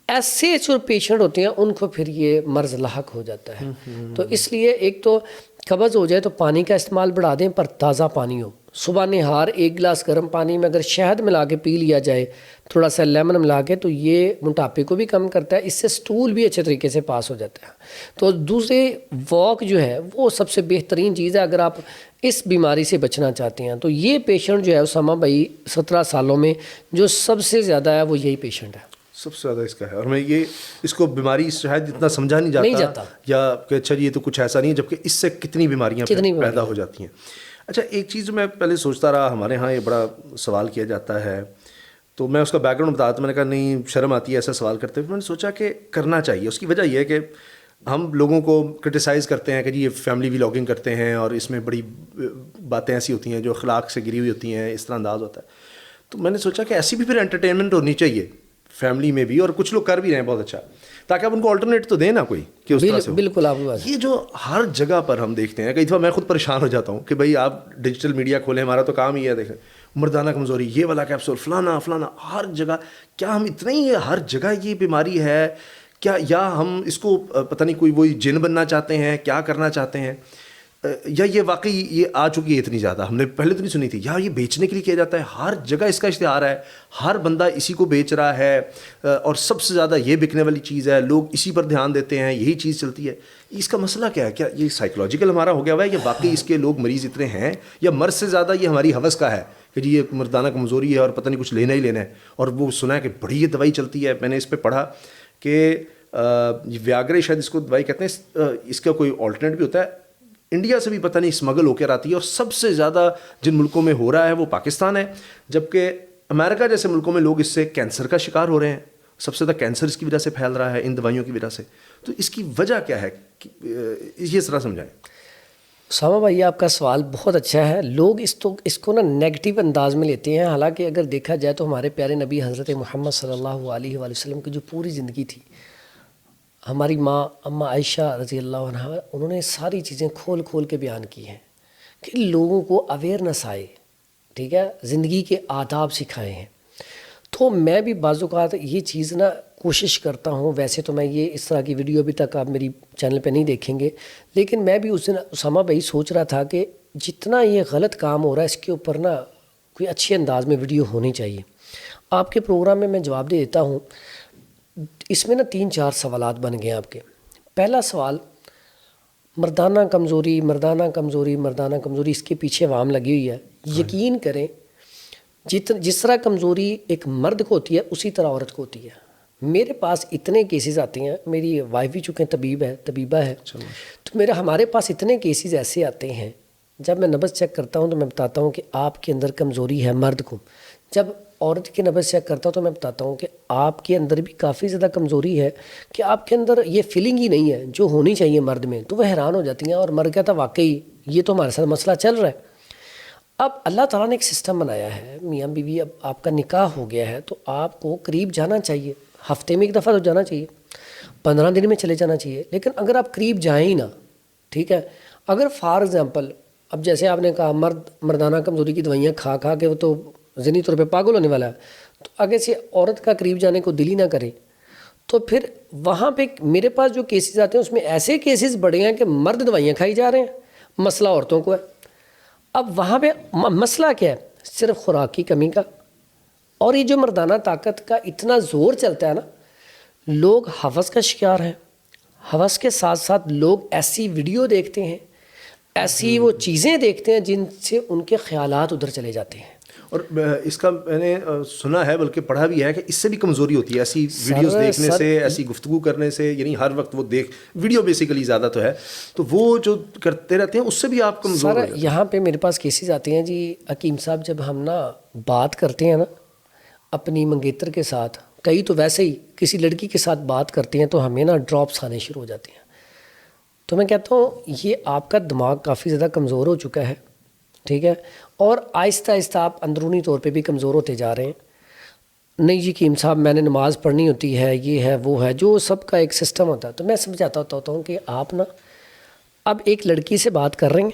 ایسے جو پیشنٹ ہوتے ہیں ان کو پھر یہ مرض لاحق ہو جاتا ہے۔ تو اس لیے ایک تو قبض ہو جائے تو پانی کا استعمال بڑھا دیں، پر تازہ پانی ہو۔ صبح نہار ایک گلاس گرم پانی میں اگر شہد ملا کے پی لیا جائے، تھوڑا سا لیمن ملا کے، تو یہ موٹاپے کو بھی کم کرتا ہے، اس سے سٹول بھی اچھے طریقے سے پاس ہو جاتا ہے۔ تو دوسرے واک جو ہے وہ سب سے بہترین چیز ہے اگر آپ اس بیماری سے بچنا چاہتے ہیں۔ تو یہ پیشنٹ جو ہے اسامہ بھائی 17 سالوں میں جو سب سے زیادہ ہے وہ یہی پیشنٹ ہے، سب سے زیادہ اس کا ہے۔ اور میں یہ اس کو بیماری شاید اتنا سمجھا نہیں جاتا یا کہ اچھا یہ تو کچھ ایسا نہیں ہے، جبکہ اس سے کتنی بیماریاں پیدا ہو جاتی ہیں۔ اچھا ایک چیز میں پہلے سوچتا رہا، ہمارے ہاں یہ بڑا سوال کیا جاتا ہے، تو میں اس کا بیک گراؤنڈ بتاتا، میں نے کہا نہیں شرم آتی ہے ایسا سوال کرتے ہوئے۔ میں نے سوچا کہ کرنا چاہیے۔ اس کی وجہ یہ ہے کہ ہم لوگوں کو کرٹیسائز کرتے ہیں کہ جی یہ فیملی ولاگنگ کرتے ہیں اور اس میں بڑی باتیں ایسی ہوتی ہیں جو اخلاق سے گری ہوئی ہوتی ہیں، اس طرح انداز ہوتا ہے۔ تو میں نے سوچا کہ ایسی بھی پھر انٹرٹینمنٹ ہونی چاہیے فیملی میں بھی، اور کچھ لوگ کر بھی رہے ہیں بہت اچھا، تاکہ آپ ان کو آلٹرنیٹ تو دیں نا کوئی کہ اس طرح سے بالکل آپ کی بات۔ یہ جو ہر جگہ پر ہم دیکھتے ہیں، کئی دفعہ میں خود پریشان ہو جاتا ہوں کہ بھائی آپ ڈیجیٹل میڈیا کھولیں، ہمارا تو کام ہی ہے، دیکھیں مردانہ کمزوری، یہ والا کیپسول، فلانا فلانا، ہر جگہ۔ کیا ہم اتنا ہی ہر جگہ یہ بیماری ہے کیا، یا ہم اس کو پتہ نہیں کوئی وہی جن بننا چاہتے ہیں، کیا کرنا چاہتے ہیں، یا یہ واقعی یہ آ چکی ہے اتنی زیادہ، ہم نے پہلے تو نہیں سنی تھی، یا یہ بیچنے کے لیے کیا جاتا ہے، ہر جگہ اس کا اشتہار ہے، ہر بندہ اسی کو بیچ رہا ہے، اور سب سے زیادہ یہ بکنے والی چیز ہے، لوگ اسی پر دھیان دیتے ہیں، یہی چیز چلتی ہے۔ اس کا مسئلہ کیا ہے؟ کیا یہ سائیکولوجیکل ہمارا ہو گیا ہوا ہے، یا واقعی اس کے لوگ مریض اتنے ہیں، یا مرض سے زیادہ یہ ہماری ہوس کا ہے کہ جی یہ مردانہ کمزوری ہے اور پتہ نہیں کچھ لینا ہی لینا ہے؟ اور وہ سنا ہے کہ بڑی یہ دوائی چلتی ہے، میں نے اس پہ پڑھا کہ ویاگرے شاید اس کو دوائی کہتے ہیں، اس کا کوئی آلٹرنیٹ بھی ہوتا ہے، انڈیا سے بھی پتہ نہیں اسمگل ہو کے آتی ہے، اور سب سے زیادہ جن ملکوں میں ہو رہا ہے وہ پاکستان ہے، جبکہ امریکہ جیسے ملکوں میں لوگ اس سے کینسر کا شکار ہو رہے ہیں، سب سے زیادہ کینسر اس کی وجہ سے پھیل رہا ہے ان دوائیوں کی وجہ سے۔ تو اس کی وجہ کیا ہے، یہ ذرا سمجھائیں۔ اسامہ بھائی آپ کا سوال بہت اچھا ہے۔ لوگ اس کو نا نیگیٹو انداز میں لیتے ہیں، حالانکہ اگر دیکھا جائے تو ہمارے پیارے نبی حضرت محمد صلی اللہ علیہ وآلہ وسلم کی جو پوری زندگی تھی، ہماری ماں اماں عائشہ رضی اللہ عنہا، انہوں نے ساری چیزیں کھول کھول کے بیان کی ہیں کہ لوگوں کو اویئرنس آئے، ٹھیک ہے، زندگی کے آداب سکھائے ہیں۔ تو میں بھی بعض اوقات یہ چیز نا کوشش کرتا ہوں، ویسے تو میں یہ اس طرح کی ویڈیو ابھی تک آپ میری چینل پہ نہیں دیکھیں گے، لیکن میں بھی اس دن اسامہ بھائی سوچ رہا تھا کہ جتنا یہ غلط کام ہو رہا ہے اس کے اوپر نا کوئی اچھے انداز میں ویڈیو ہونی چاہیے۔ آپ کے پروگرام میں جواب دے دیتا ہوں۔ اس میں نا 3-4 سوالات بن گئے ہیں آپ کے۔ پہلا سوال، مردانہ کمزوری، مردانہ کمزوری، مردانہ کمزوری، اس کے پیچھے عوام لگی ہوئی ہے۔ یقین کریں جس طرح کمزوری ایک مرد کو ہوتی ہے اسی طرح عورت کو ہوتی ہے۔ میرے پاس اتنے کیسز آتے ہیں، میری وائف بھی چونکہ طبیبہ ہے، تو ہمارے پاس اتنے کیسز ایسے آتے ہیں، جب میں نبض چیک کرتا ہوں تو میں بتاتا ہوں کہ آپ کے اندر کمزوری ہے مرد کو، جب عورت کی نبض چیک کرتا ہوں تو میں بتاتا ہوں کہ آپ کے اندر بھی کافی زیادہ کمزوری ہے، کہ آپ کے اندر یہ فیلنگ ہی نہیں ہے جو ہونی چاہیے مرد میں، تو وہ حیران ہو جاتی ہیں اور مرد کہتا واقعی یہ تو ہمارے ساتھ مسئلہ چل رہا ہے۔ اب اللہ تعالیٰ نے ایک سسٹم بنایا ہے، میاں بیوی اب آپ کا نکاح ہو گیا ہے تو آپ کو قریب جانا چاہیے، ہفتے میں ایک دفعہ تو جانا چاہیے، 15 دن میں چلے جانا چاہیے، لیکن اگر آپ قریب جائیں ہی نہ، ٹھیک ہے، اگر فار ایگزامپل اب جیسے آپ نے کہا مردانہ کمزوری کی دوائیاں کھا کھا کے وہ تو ذہنی طور پہ پاگل ہونے والا ہے، تو آگے سے عورت کا قریب جانے کو دل ہی نہ کرے، تو پھر وہاں پہ میرے پاس جو کیسز آتے ہیں اس میں ایسے کیسز بڑے ہیں کہ مرد دوائیاں کھائی جا رہے ہیں، مسئلہ عورتوں کو ہے۔ اب وہاں پہ مسئلہ کیا ہے؟ صرف خوراک کی کمی کا، اور یہ جو مردانہ طاقت کا اتنا زور چلتا ہے نا، لوگ ہوس کا شکار ہیں، ہوس کے ساتھ ساتھ لوگ ایسی ویڈیو دیکھتے ہیں، ایسی وہ چیزیں دیکھتے ہیں جن سے ان کے خیالات ادھر چلے جاتے ہیں۔ اور اس کا میں نے سنا ہے بلکہ پڑھا بھی ہے کہ اس سے بھی کمزوری ہوتی ہے ایسی ویڈیوز دیکھنے سے، ایسی گفتگو کرنے سے، یعنی ہر وقت وہ ویڈیو بیسیکلی زیادہ تو ہے، تو وہ جو کرتے رہتے ہیں اس سے بھی آپ کمزور ہو جاتے ہیں۔ یہاں پہ میرے پاس کیسز آتے ہیں جی حکیم صاحب، جب ہم نا بات کرتے ہیں نا اپنی منگیتر کے ساتھ، کئی تو ویسے ہی کسی لڑکی کے ساتھ بات کرتے ہیں تو ہمیں نا ڈراپس آنے شروع ہو جاتے ہیں، تو میں کہتا ہوں یہ آپ کا دماغ کافی زیادہ کمزور ہو چکا ہے، ٹھیک ہے، اور آہستہ آہستہ آپ اندرونی طور پہ بھی کمزور ہوتے جا رہے ہیں۔ نہیں جی کیم صاحب میں نے نماز پڑھنی ہوتی ہے، یہ ہے وہ ہے، جو سب کا ایک سسٹم ہوتا ہے۔ تو میں سمجھاتا ہوتا ہوں کہ آپ نا اب ایک لڑکی سے بات کر رہے ہیں،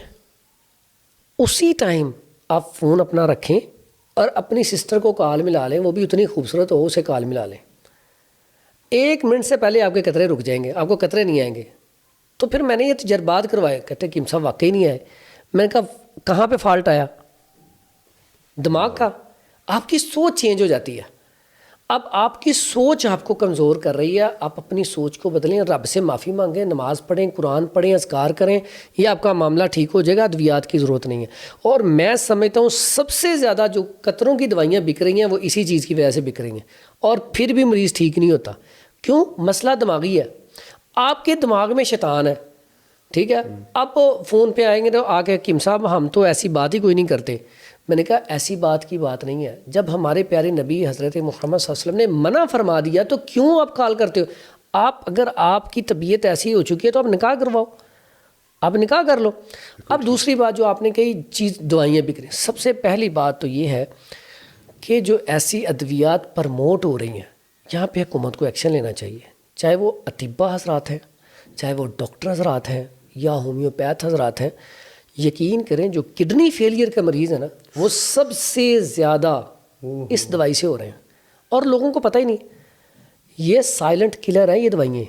اسی ٹائم آپ فون اپنا رکھیں اور اپنی سسٹر کو کال ملا لیں، وہ بھی اتنی خوبصورت ہو، اسے کال ملا لیں۔ 1 منٹ سے پہلے آپ کے قطرے رک جائیں گے، آپ کو قطرے نہیں آئیں گے۔ تو پھر میں نے یہ تجربات کروائے، کہتے کیم صاحب واقعی نہیں آئے۔ میں نے کہا کہاں پہ فالٹ آیا؟ دماغ کا۔ آپ کی سوچ چینج ہو جاتی ہے۔ اب آپ کی سوچ آپ کو کمزور کر رہی ہے، آپ اپنی سوچ کو بدلیں، رب سے معافی مانگیں، نماز پڑھیں، قرآن پڑھیں، اذکار کریں، یہ آپ کا معاملہ ٹھیک ہو جائے گا، ادویات کی ضرورت نہیں ہے۔ اور میں سمجھتا ہوں سب سے زیادہ جو قطروں کی دوائیاں بک رہی ہیں وہ اسی چیز کی وجہ سے بک رہی ہیں، اور پھر بھی مریض ٹھیک نہیں ہوتا۔ کیوں؟ مسئلہ دماغی ہے، آپ کے دماغ میں شیطان ہے، ٹھیک ہے۔ اب فون پہ آئیں گے تو آ کے کیم صاحب ہم تو ایسی بات ہی کوئی نہیں کرتے۔ میں نے کہا ایسی بات کی بات نہیں ہے، جب ہمارے پیارے نبی حضرت محمد صلی اللہ علیہ وسلم نے منع فرما دیا تو کیوں آپ کال کرتے ہو؟ اگر آپ کی طبیعت ایسی ہو چکی ہے تو آپ نکاح کرواؤ، آپ نکاح کر لو۔ اب دوسری بات جو آپ نے کہی چیز دوائیاں بک رہی ہیں، سب سے پہلی بات تو یہ ہے کہ جو ایسی ادویات پرموٹ ہو رہی ہیں یہاں پہ حکومت کو ایکشن لینا چاہیے، چاہے وہ اطباء حضرات ہیں، چاہے وہ ڈاکٹر حضرات ہیں یا ہومیوپیتھ حضرات ہیں۔ یقین کریں جو کڈنی فیلئر کا مریض ہے نا وہ سب سے زیادہ اس دوائی سے ہو رہے ہیں، اور لوگوں کو پتہ ہی نہیں۔ یہ سائلنٹ کلر ہے یہ دوائیں۔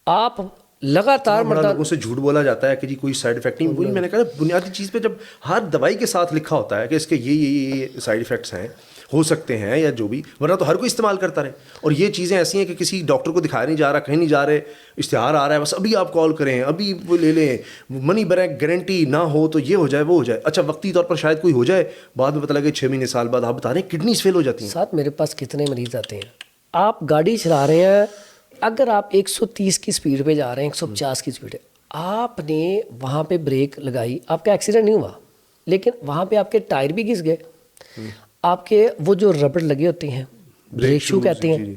آپ لگاتار بڑا لوگوں سے جھوٹ بولا جاتا ہے کہ جی کوئی سائیڈ افیکٹ نہیں، وہی میں نے کہا بنیادی چیز پہ جب ہر دوائی کے ساتھ لکھا ہوتا ہے کہ اس کے یہ سائیڈ افیکٹس ہیں، ہو سکتے ہیں یا جو بھی، ورنہ تو ہر کوئی استعمال کرتا رہے۔ اور یہ چیزیں ایسی ہیں کہ کسی ڈاکٹر کو دکھایا نہیں جا رہا، کہیں نہیں جا رہے، اشتہار آ رہا ہے بس ابھی آپ کال کریں، ابھی وہ لے لیں، منی بیک گارنٹی نہ ہو تو یہ ہو جائے وہ ہو جائے۔ اچھا وقتی طور پر شاید کوئی ہو جائے، بعد میں پتہ لگے 6 مہینے سال بعد آپ بتا رہے ہیں کڈنیز فیل ہو جاتی ہیں۔ ساتھ میرے پاس کتنے مریض آتے ہیں، آپ گاڑی چلا رہے ہیں، اگر آپ 130 کی سپیڈ پہ جا رہے ہیں، 150 کی سپیڈ پہ، آپ نے وہاں پہ بریک لگائی، آپ کا ایکسیڈنٹ نہیں ہوا، لیکن وہاں پہ آپ کے ٹائر بھی گھس گئے، آپ کے وہ جو ربڑ لگے ہوتے ہیں بریک شو کہتے ہیں،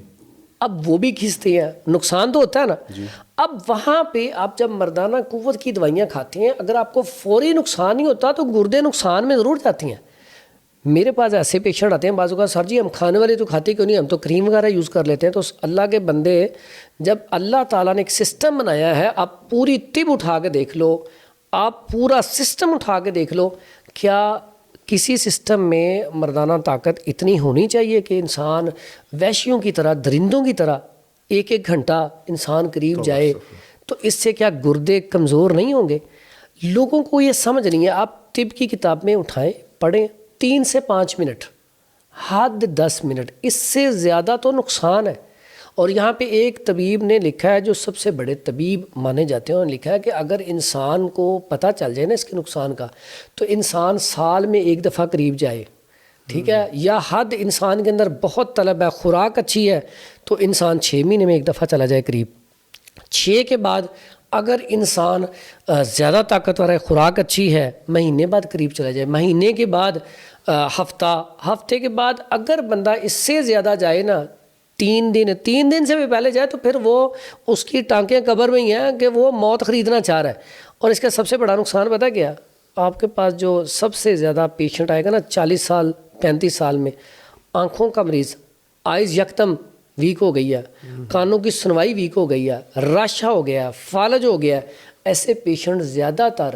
اب وہ بھی کھینچتے ہیں، نقصان تو ہوتا ہے نا۔ اب وہاں پہ آپ جب مردانہ قوت کی دوائیاں کھاتے ہیں، اگر آپ کو فوری نقصان نہیں ہوتا تو گردے نقصان میں ضرور جاتی ہیں۔ میرے پاس ایسے پیشنٹ آتے ہیں بعض اوقات، سر جی ہم کھانے والے تو کھاتے کیوں نہیں، ہم تو کریم وغیرہ یوز کر لیتے ہیں۔ تو اللہ کے بندے، جب اللہ تعالیٰ نے ایک سسٹم بنایا ہے، آپ پوری طب اٹھا کے دیکھ لو، آپ پورا سسٹم اٹھا کے دیکھ لو، کیا کسی سسٹم میں مردانہ طاقت اتنی ہونی چاہیے کہ انسان وحشیوں کی طرح، درندوں کی طرح 1 گھنٹہ انسان قریب جائے؟ تو اس سے کیا گردے کمزور نہیں ہوں گے؟ لوگوں کو یہ سمجھ نہیں ہے۔ آپ طب کی کتاب میں اٹھائیں، پڑھیں، 3 سے 5 منٹ، حد 10 منٹ، اس سے زیادہ تو نقصان ہے۔ اور یہاں پہ ایک طبیب نے لکھا ہے جو سب سے بڑے طبیب مانے جاتے ہیں، انہوں نے لکھا ہے کہ اگر انسان کو پتہ چل جائے نا اس کے نقصان کا، تو انسان سال میں 1 دفعہ قریب جائے، ٹھیک ہے، یا حد انسان کے اندر بہت طلب ہے، خوراک اچھی ہے تو انسان 6 مہینے میں 1 دفعہ چلا جائے قریب، 6 کے بعد اگر انسان زیادہ طاقتور ہے، خوراک اچھی ہے، مہینے بعد قریب چلا جائے، مہینے کے بعد ہفتے کے بعد اگر بندہ اس سے زیادہ جائے نا، 3 دن سے بھی پہلے جائے تو پھر وہ اس کی ٹانکیں قبر میں ہی ہیں کہ وہ موت خریدنا چاہ رہا ہے۔ اور اس کا سب سے بڑا نقصان پتہ کیا؟ آپ کے پاس جو سب سے زیادہ پیشنٹ آئے گا نا 40 سال 35 سال میں، آنکھوں کا مریض، آئز یکدم ویک ہو گئی ہے، کانوں کی سنوائی ویک ہو گئی ہے، راشا ہو گیا، فالج ہو گیا، ایسے پیشنٹ زیادہ تر،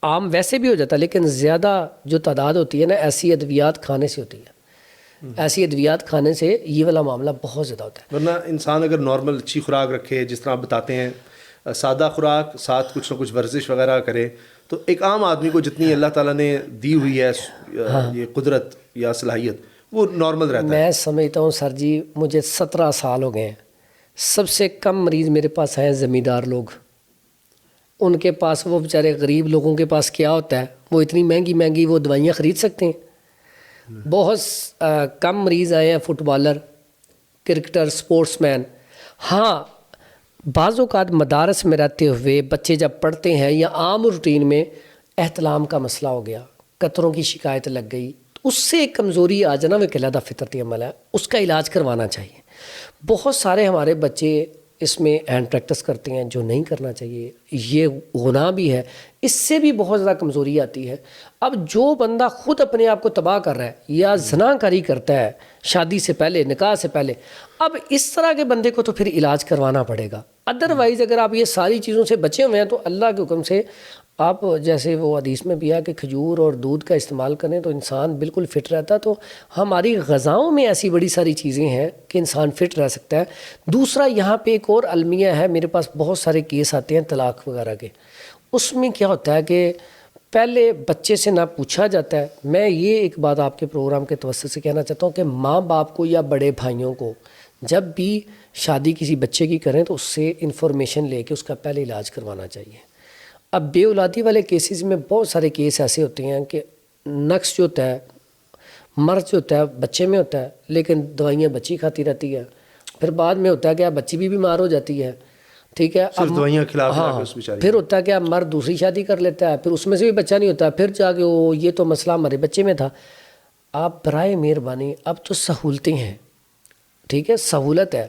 عام ویسے بھی ہو جاتا ہے لیکن زیادہ جو تعداد ہوتی ہے نا ایسی ادویات کھانے سے ہوتی ہے۔ ایسی ادویات کھانے سے یہ والا معاملہ بہت زیادہ ہوتا ہے۔ ورنہ انسان اگر نارمل اچھی خوراک رکھے، جس طرح آپ بتاتے ہیں، سادہ خوراک ساتھ کچھ نہ کچھ ورزش وغیرہ کرے، تو ایک عام آدمی کو جتنی اللہ تعالیٰ نے دی ہوئی ہے یہ قدرت یا صلاحیت، وہ نارمل رہتا ہے۔ میں سمجھتا ہوں سر جی، مجھے 17 سال ہو گئے ہیں، سب سے کم مریض میرے پاس ہیں زمیندار لوگ۔ ان کے پاس، وہ بیچارے غریب لوگوں کے پاس کیا ہوتا ہے، وہ اتنی مہنگی وہ دوائیاں خرید سکتے ہیں۔ بہت کم مریض آئے ہیں فٹ بالر، کرکٹر، سپورٹس مین۔ ہاں بعض اوقات مدارس میں رہتے ہوئے بچے جب پڑھتے ہیں یا عام روٹین میں احتلام کا مسئلہ ہو گیا، قطروں کی شکایت لگ گئی، اس سے ایک کمزوری آ جانا وہ ایک علیحدہ فطرتی عمل ہے، اس کا علاج کروانا چاہیے۔ بہت سارے ہمارے بچے اس میں ہینڈ پریکٹس کرتے ہیں جو نہیں کرنا چاہیے. یہ گناہ بھی ہے, اس سے بھی بہت زیادہ کمزوری آتی ہے. اب جو بندہ خود اپنے آپ کو تباہ کر رہا ہے یا زنا کاری کرتا ہے شادی سے پہلے, نکاح سے پہلے, اب اس طرح کے بندے کو تو پھر علاج کروانا پڑے گا. ادروائز اگر آپ یہ ساری چیزوں سے بچے ہوئے ہیں تو اللہ کے حکم سے آپ, جیسے وہ حدیث میں بھی ہے کہ کھجور اور دودھ کا استعمال کریں تو انسان بالکل فٹ رہتا ہے. تو ہماری غذاؤں میں ایسی بڑی ساری چیزیں ہیں کہ انسان فٹ رہ سکتا ہے. دوسرا یہاں پہ ایک اور المیہ ہے, میرے پاس بہت سارے کیس آتے ہیں طلاق وغیرہ کے. اس میں کیا ہوتا ہے کہ پہلے بچے سے نہ پوچھا جاتا ہے. میں یہ ایک بات آپ کے پروگرام کے توسط سے کہنا چاہتا ہوں کہ ماں باپ کو یا بڑے بھائیوں کو جب بھی شادی کسی بچے کی کریں تو اس سے انفارمیشن لے کے اس کا پہلے علاج کروانا چاہیے. اب بے اولادی والے کیسز میں بہت سارے کیس ایسے ہوتے ہیں کہ نقص جو ہوتا ہے, مرض جو ہوتا ہے بچے میں ہوتا ہے, لیکن دوائیاں بچی کھاتی رہتی ہے. پھر بعد میں ہوتا ہے کہ بچی بھی بیمار ہو جاتی ہے, ٹھیک ہے, اب دوائیاں کھلا پھر ہوتا ہے کہ اب مرد دوسری شادی کر لیتا ہے, پھر اس میں سے بھی بچہ نہیں ہوتا, پھر جا کے وہ یہ تو مسئلہ ہمارے بچے میں تھا. آپ برائے مہربانی, اب تو سہولتیں ہیں, ٹھیک ہے, سہولت ہے,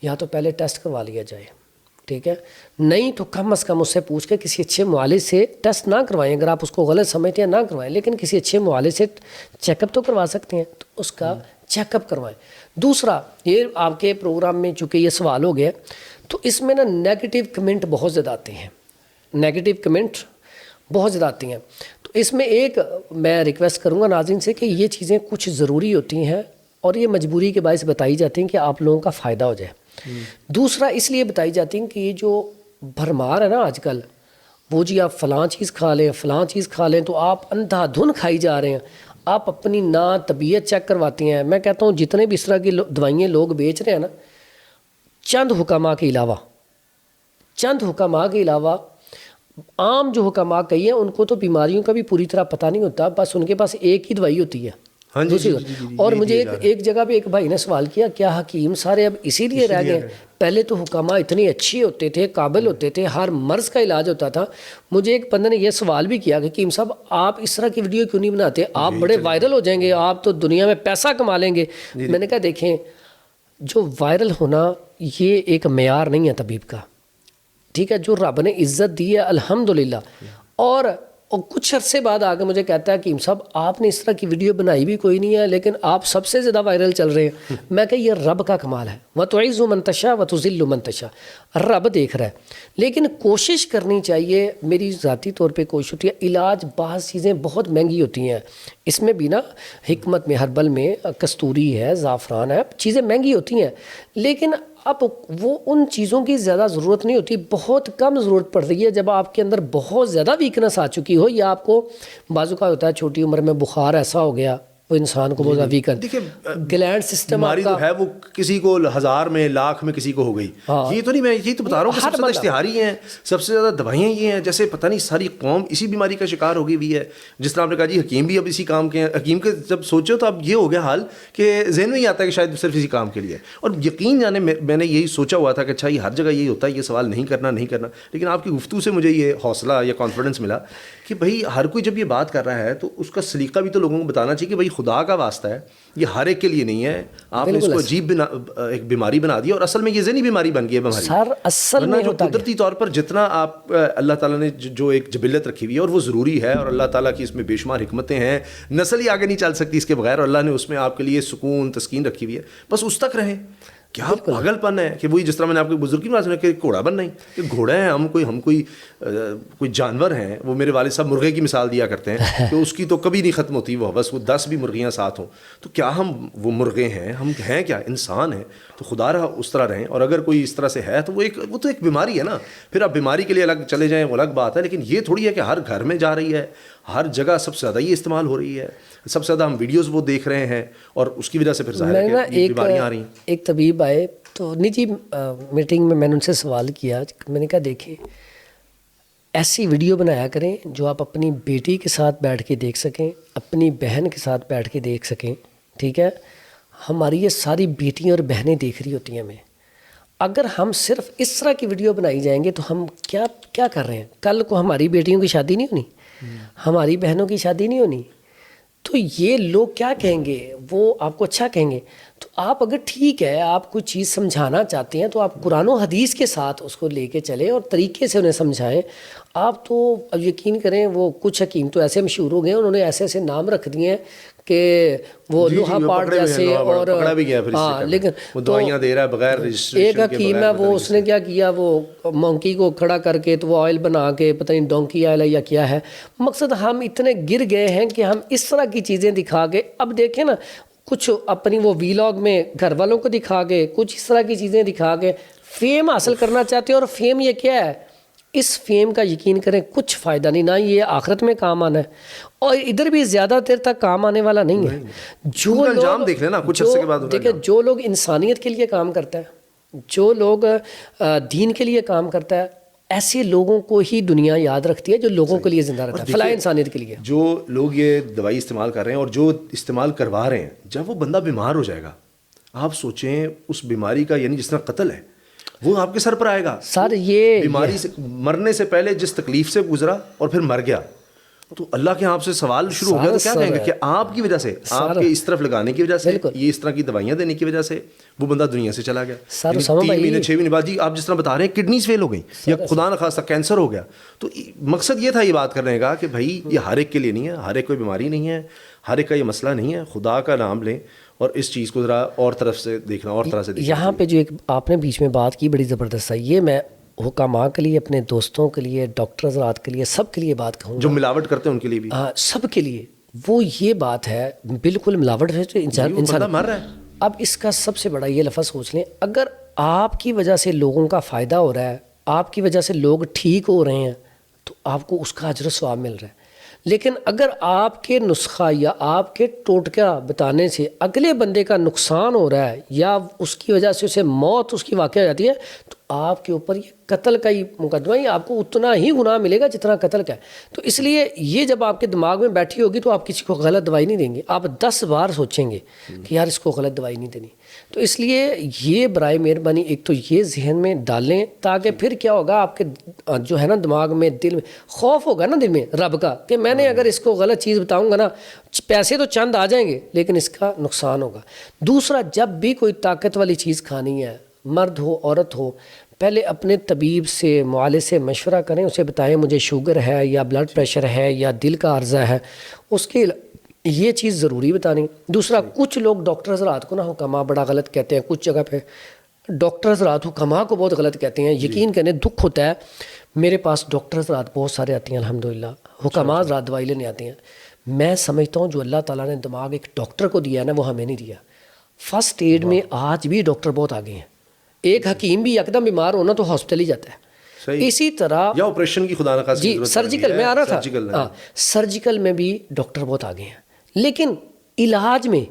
یا تو پہلے ٹیسٹ کروا لیا جائے, ٹھیک ہے, نہیں تو کم از کم اس سے پوچھ کے کسی اچھے معالج سے ٹیسٹ نہ کروائیں. اگر آپ اس کو غلط سمجھتے ہیں نہ کروائیں, لیکن کسی اچھے معالج سے چیک اپ تو کروا سکتے ہیں, تو اس کا چیک اپ کروائیں. دوسرا, یہ آپ کے پروگرام میں چونکہ یہ سوال ہو گیا تو اس میں نا نیگیٹو کمنٹ بہت زیادہ آتے ہیں, نیگیٹو کمنٹ بہت زیادہ آتی ہیں. تو اس میں ایک میں ریکویسٹ کروں گا ناظرین سے کہ یہ چیزیں کچھ ضروری ہوتی ہیں اور یہ مجبوری کے باعث بتائی جاتی ہیں کہ آپ لوگوں کا فائدہ ہو جائے. دوسرا اس لیے بتائی جاتی ہیں کہ یہ جو بھرمار ہے نا آج کل, وہ جی آپ فلاں چیز کھا لیں, فلاں چیز کھا لیں, تو آپ اندھا دھن کھائی جا رہے ہیں. آپ اپنی نہ طبیعت چیک کرواتی ہیں. میں کہتا ہوں جتنے بھی اس طرح کی دوائیاں لوگ بیچ رہے ہیں نا, چند حکماء کے علاوہ عام جو حکماء کہی ہیں ان کو تو بیماریوں کا بھی پوری طرح پتہ نہیں ہوتا, بس ان کے پاس ایک ہی دوائی ہوتی ہے. اور مجھے ایک جگہ پہ ایک بھائی نے سوال کیا, کیا حکیم سارے اب اسی لیے رہ گئے؟ پہلے تو حکماء اتنے اچھے ہوتے تھے, قابل ہوتے تھے, ہر مرض کا علاج ہوتا تھا. مجھے ایک بندے نے یہ سوال بھی کیا کہ حکیم صاحب آپ اس طرح کی ویڈیو کیوں نہیں بناتے, آپ بڑے وائرل ہو جائیں گے, آپ تو دنیا میں پیسہ کما لیں گے. میں نے کہا دیکھیں, جو وائرل ہونا یہ ایک معیار نہیں ہے طبیب کا, ٹھیک ہے. جو رب نے عزت دی ہے الحمدللہ, اور کچھ عرصے بعد آگے مجھے کہتا ہے کہ صاحب آپ نے اس طرح کی ویڈیو بنائی بھی کوئی نہیں ہے, لیکن آپ سب سے زیادہ وائرل چل رہے ہیں. میں کہ یہ رب کا کمال ہے, وَتُعِزُّ مَن تَشَاءُ وَتُذِلُّ مَن تَشَاءُ, رب دیکھ رہا ہے. لیکن کوشش کرنی چاہیے, میری ذاتی طور پہ کوشش ہوتی ہے. علاج بعض چیزیں بہت مہنگی ہوتی ہیں, اس میں بھی نا حکمت میں ہربل میں کستوری ہے, زعفران ہے, چیزیں مہنگی ہوتی ہیں, لیکن اب وہ ان چیزوں کی زیادہ ضرورت نہیں ہوتی. بہت کم ضرورت پڑ رہی ہے جب آپ کے اندر بہت زیادہ ویکنس آ چکی ہو, یا آپ کو بعض اوقات ہوتا ہے چھوٹی عمر میں بخار ایسا ہو گیا وہ انسان کو بہت زیادہ ویکن, گلینڈ سسٹم بیماری تو ہے وہ کسی کو ہزار میں لاکھ میں کسی کو ہو گئی. یہ تو نہیں, میں یہی تو بتا رہا ہوں کہ سب سے زیادہ اشتہاری ہیں, سب سے زیادہ دوائیاں یہ ہیں, جیسے پتہ نہیں ساری قوم اسی بیماری کا شکار ہو گئی ہوئی ہے. جس طرح آپ نے کہا جی حکیم بھی اب اسی کام کے ہیں, حکیم کے جب سوچو تو اب یہ ہو گیا حال کہ ذہن میں ہی آتا ہے کہ شاید صرف اسی کام کے لیے. اور یقین جانے میں نے یہی سوچا ہوا تھا کہ اچھا یہ ہر جگہ یہی ہوتا ہے, یہ سوال نہیں کرنا, لیکن آپ کی گفتگو سے مجھے یہ حوصلہ یا کانفیڈنس ملا کہ بھائی ہر کوئی جب یہ بات کر رہا ہے تو اس کا سلیقہ بھی تو لوگوں کو بتانا چاہیے کہ بھائی خدا کا واسطہ ہے, یہ ہر ایک کے لیے نہیں ہے. آپ نے اس کو عجیب ایک بیماری بنا دی, اور اصل میں یہ ذہنی بیماری بن گئی ہے بیماری. سر اصل میں جو قدرتی طور پر جتنا آپ اللہ تعالیٰ نے جو ایک جبلت رکھی ہوئی ہے اور وہ ضروری ہے, اور اللہ تعالیٰ کی اس میں بے شمار حکمتیں ہیں, نسل ہی آگے نہیں چل سکتی اس کے بغیر, اور اللہ نے اس میں آپ کے لیے سکون تسکین رکھی ہوئی ہے, بس اس تک رہیں. کیا پاگل پن ہے کہ وہی جس طرح میں نے آپ کو بزرگ کی بات سنا کہ گھوڑا بننا ہی, کہ گھوڑا ہے, ہم کوئی جانور ہیں. وہ میرے والد صاحب مرغے کی مثال دیا کرتے ہیں کہ اس کی تو کبھی نہیں ختم ہوتی, وہ بس وہ 10 بھی مرغیاں ساتھ ہوں, تو کیا ہم وہ مرغے ہیں؟ ہم ہیں کیا انسان ہیں. تو خدا رہا اس طرح رہیں, اور اگر کوئی اس طرح سے ہے تو وہ تو ایک بیماری ہے نا. پھر آپ بیماری کے لیے الگ چلے جائیں وہ الگ بات ہے, لیکن یہ تھوڑی ہے کہ ہر گھر میں جا رہی ہے, ہر جگہ سب سے زیادہ یہ استعمال ہو رہی ہے, سب سے زیادہ ہم ویڈیوز وہ دیکھ رہے ہیں, اور اس کی وجہ سے پھر ظاہر ہے کہ بیماریاں آ رہی ہیں. ایک طبیب آئے تو نجی میٹنگ میں نے ان سے سوال کیا, میں نے کہا دیکھیں ایسی ویڈیو بنایا کریں جو آپ اپنی بیٹی کے ساتھ بیٹھ کے دیکھ سکیں, اپنی بہن کے ساتھ بیٹھ کے دیکھ سکیں, ٹھیک ہے. ہماری یہ ساری بیٹیاں اور بہنیں دیکھ رہی ہوتی ہیں ہمیں. اگر ہم صرف اس طرح کی ویڈیو بنائی جائیں گے تو ہم کیا کر رہے ہیں؟ کل کو ہماری بیٹیوں کی شادی نہیں ہونی, ہماری بہنوں کی شادی نہیں ہونی, تو یہ لوگ کیا کہیں گے؟ وہ آپ کو اچھا کہیں گے. تو آپ اگر ٹھیک ہے آپ کوئی چیز سمجھانا چاہتے ہیں تو آپ قرآن و حدیث کے ساتھ اس کو لے کے چلیں اور طریقے سے انہیں سمجھائیں. آپ تو اب یقین کریں وہ کچھ حکیم تو ایسے مشہور ہو گئے ہیں, انہوں نے ایسے ایسے نام رکھ دیے ہیں کہ وہ لوہا پاٹ جیسے, اور ہاں لیکن وہ دوائیاں دے رہا ہے بغیر ایک حکیم ہے وہ اس نے کیا کیا, وہ مونکی کو کھڑا کر کے تو وہ آئل بنا کے پتہ نہیں ڈونکی آئل ہے یا کیا ہے. مقصد ہم اتنے گر گئے ہیں کہ ہم اس طرح کی چیزیں دکھا کے, اب دیکھیں نا کچھ اپنی وہ ویلاگ میں گھر والوں کو دکھا کے کچھ اس طرح کی چیزیں دکھا کے فیم حاصل کرنا چاہتے ہیں. اور فیم یہ کیا ہے, اس فیم کا یقین کریں کچھ فائدہ نہیں, نہ یہ آخرت میں کام آنا ہے اور ادھر بھی زیادہ دیر تک کام آنے والا نہیں ہے. جو انجام دیکھ لینا کچھ عرصے کے بعد. دیکھیں جو لوگ انسانیت کے لیے کام کرتا ہے, جو لوگ دین کے لیے کام کرتا ہے, ایسے لوگوں کو ہی دنیا یاد رکھتی ہے جو لوگوں کے لیے زندہ رہتا ہے, فلاح انسانیت کے لیے. جو لوگ یہ دوائی استعمال کر رہے ہیں اور جو استعمال کروا رہے ہیں, جب وہ بندہ بیمار ہو جائے گا آپ سوچیں اس بیماری کا, یعنی جس طرح قتل ہے وہ آپ کے سر پر آئے گا. سر یہ بیماری سے مرنے سے پہلے جس تکلیف سے گزرا اور پھر مر گیا, تو اللہ کے آپ سے سوال شروع ہو گیا, تو کیا کہیں گے کہ آپ کی وجہ سے, آپ کے اس طرف لگانے کی وجہ سے, یہ اس طرح کی دوائیاں دینے کی وجہ سے وہ بندہ دنیا سے چلا گیا. 3 مہینے 6 مہینے بعد جی آپ جس طرح بتا رہے ہیں کڈنیز فیل ہو گئی یا خدا نخواستہ کینسر ہو گیا. تو مقصد یہ تھا یہ بات کرنے کا کہ بھائی یہ ہر ایک کے لیے نہیں ہے, ہر ایک کوئی بیماری نہیں ہے, ہر ایک کا یہ مسئلہ نہیں ہے. خدا کا نام لیں اور اس چیز کو ذرا اور طرف سے دیکھنا, اور طرح سے دیکھنا. یہاں پہ جو ایک آپ نے بیچ میں بات کی بڑی زبردست ہے, یہ میں حکاماں کے لیے, اپنے دوستوں کے لیے, ڈاکٹر حضرات کے لیے, سب کے لیے بات کہوں گا, جو ملاوٹ کرتے ہیں ان کے لیے بھی. ہاں سب کے لیے وہ یہ بات ہے, بالکل ملاوٹ ہے جو انسان مر رہا ہے. اب اس کا سب سے بڑا یہ لفظ سوچ لیں, اگر آپ کی وجہ سے لوگوں کا فائدہ ہو رہا ہے, آپ کی وجہ سے لوگ ٹھیک ہو رہے ہیں, تو آپ کو اس کا اجر و ثواب مل رہا ہے. لیکن اگر آپ کے نسخہ یا آپ کے ٹوٹکا بتانے سے اگلے بندے کا نقصان ہو رہا ہے یا اس کی وجہ سے اسے موت اس کی واقع ہو جاتی ہے, تو آپ کے اوپر یہ قتل کا ہی مقدمہ ہے, آپ کو اتنا ہی گناہ ملے گا جتنا قتل کا ہے. تو اس لیے یہ جب آپ کے دماغ میں بیٹھی ہوگی تو آپ کسی کو غلط دوائی نہیں دیں گے, آپ 10 بار سوچیں گے کہ یار اس کو غلط دوائی نہیں دینی. تو اس لیے یہ برائے مہربانی ایک تو یہ ذہن میں ڈالیں, تاکہ پھر کیا ہوگا آپ کے جو ہے نا دماغ میں, دل میں خوف ہوگا نا دل میں رب کا, کہ میں نے اگر اس کو غلط چیز بتاؤں گا نا, پیسے تو چند آ جائیں گے لیکن اس کا نقصان ہوگا. دوسرا, جب بھی کوئی طاقت والی چیز کھانی ہے, مرد ہو عورت ہو, پہلے اپنے طبیب سے معالج سے مشورہ کریں, اسے بتائیں مجھے شوگر ہے یا بلڈ پریشر ہے یا دل کا عرضہ ہے, اس کے یہ چیز ضروری بتانی. دوسرا, کچھ لوگ ڈاکٹر حضرات کو نا حکما بڑا غلط کہتے ہیں, کچھ جگہ پہ ڈاکٹر حضرات حکما کو بہت غلط کہتے ہیں. یقین کریں دکھ ہوتا ہے, میرے پاس ڈاکٹر حضرات بہت سارے آتے ہیں الحمدللہ, حکما حضرات دوائی لینے آتے ہیں. میں سمجھتا ہوں جو اللہ تعالیٰ نے دماغ ایک ڈاکٹر کو دیا ہے نا, وہ ہمیں نہیں دیا. فرسٹ ایڈ میں آج بھی ڈاکٹر بہت آگے ہیں. ایک حکیم بھی یکدم بیمار ہونا تو ہاسپٹل ہی جاتا ہے. اسی طرح یا آپریشن کی خدا نخواستہ جی سرجیکل میں آ رہا تھا, سرجیکل میں بھی ڈاکٹر بہت آگے ہیں, لیکن علاج میں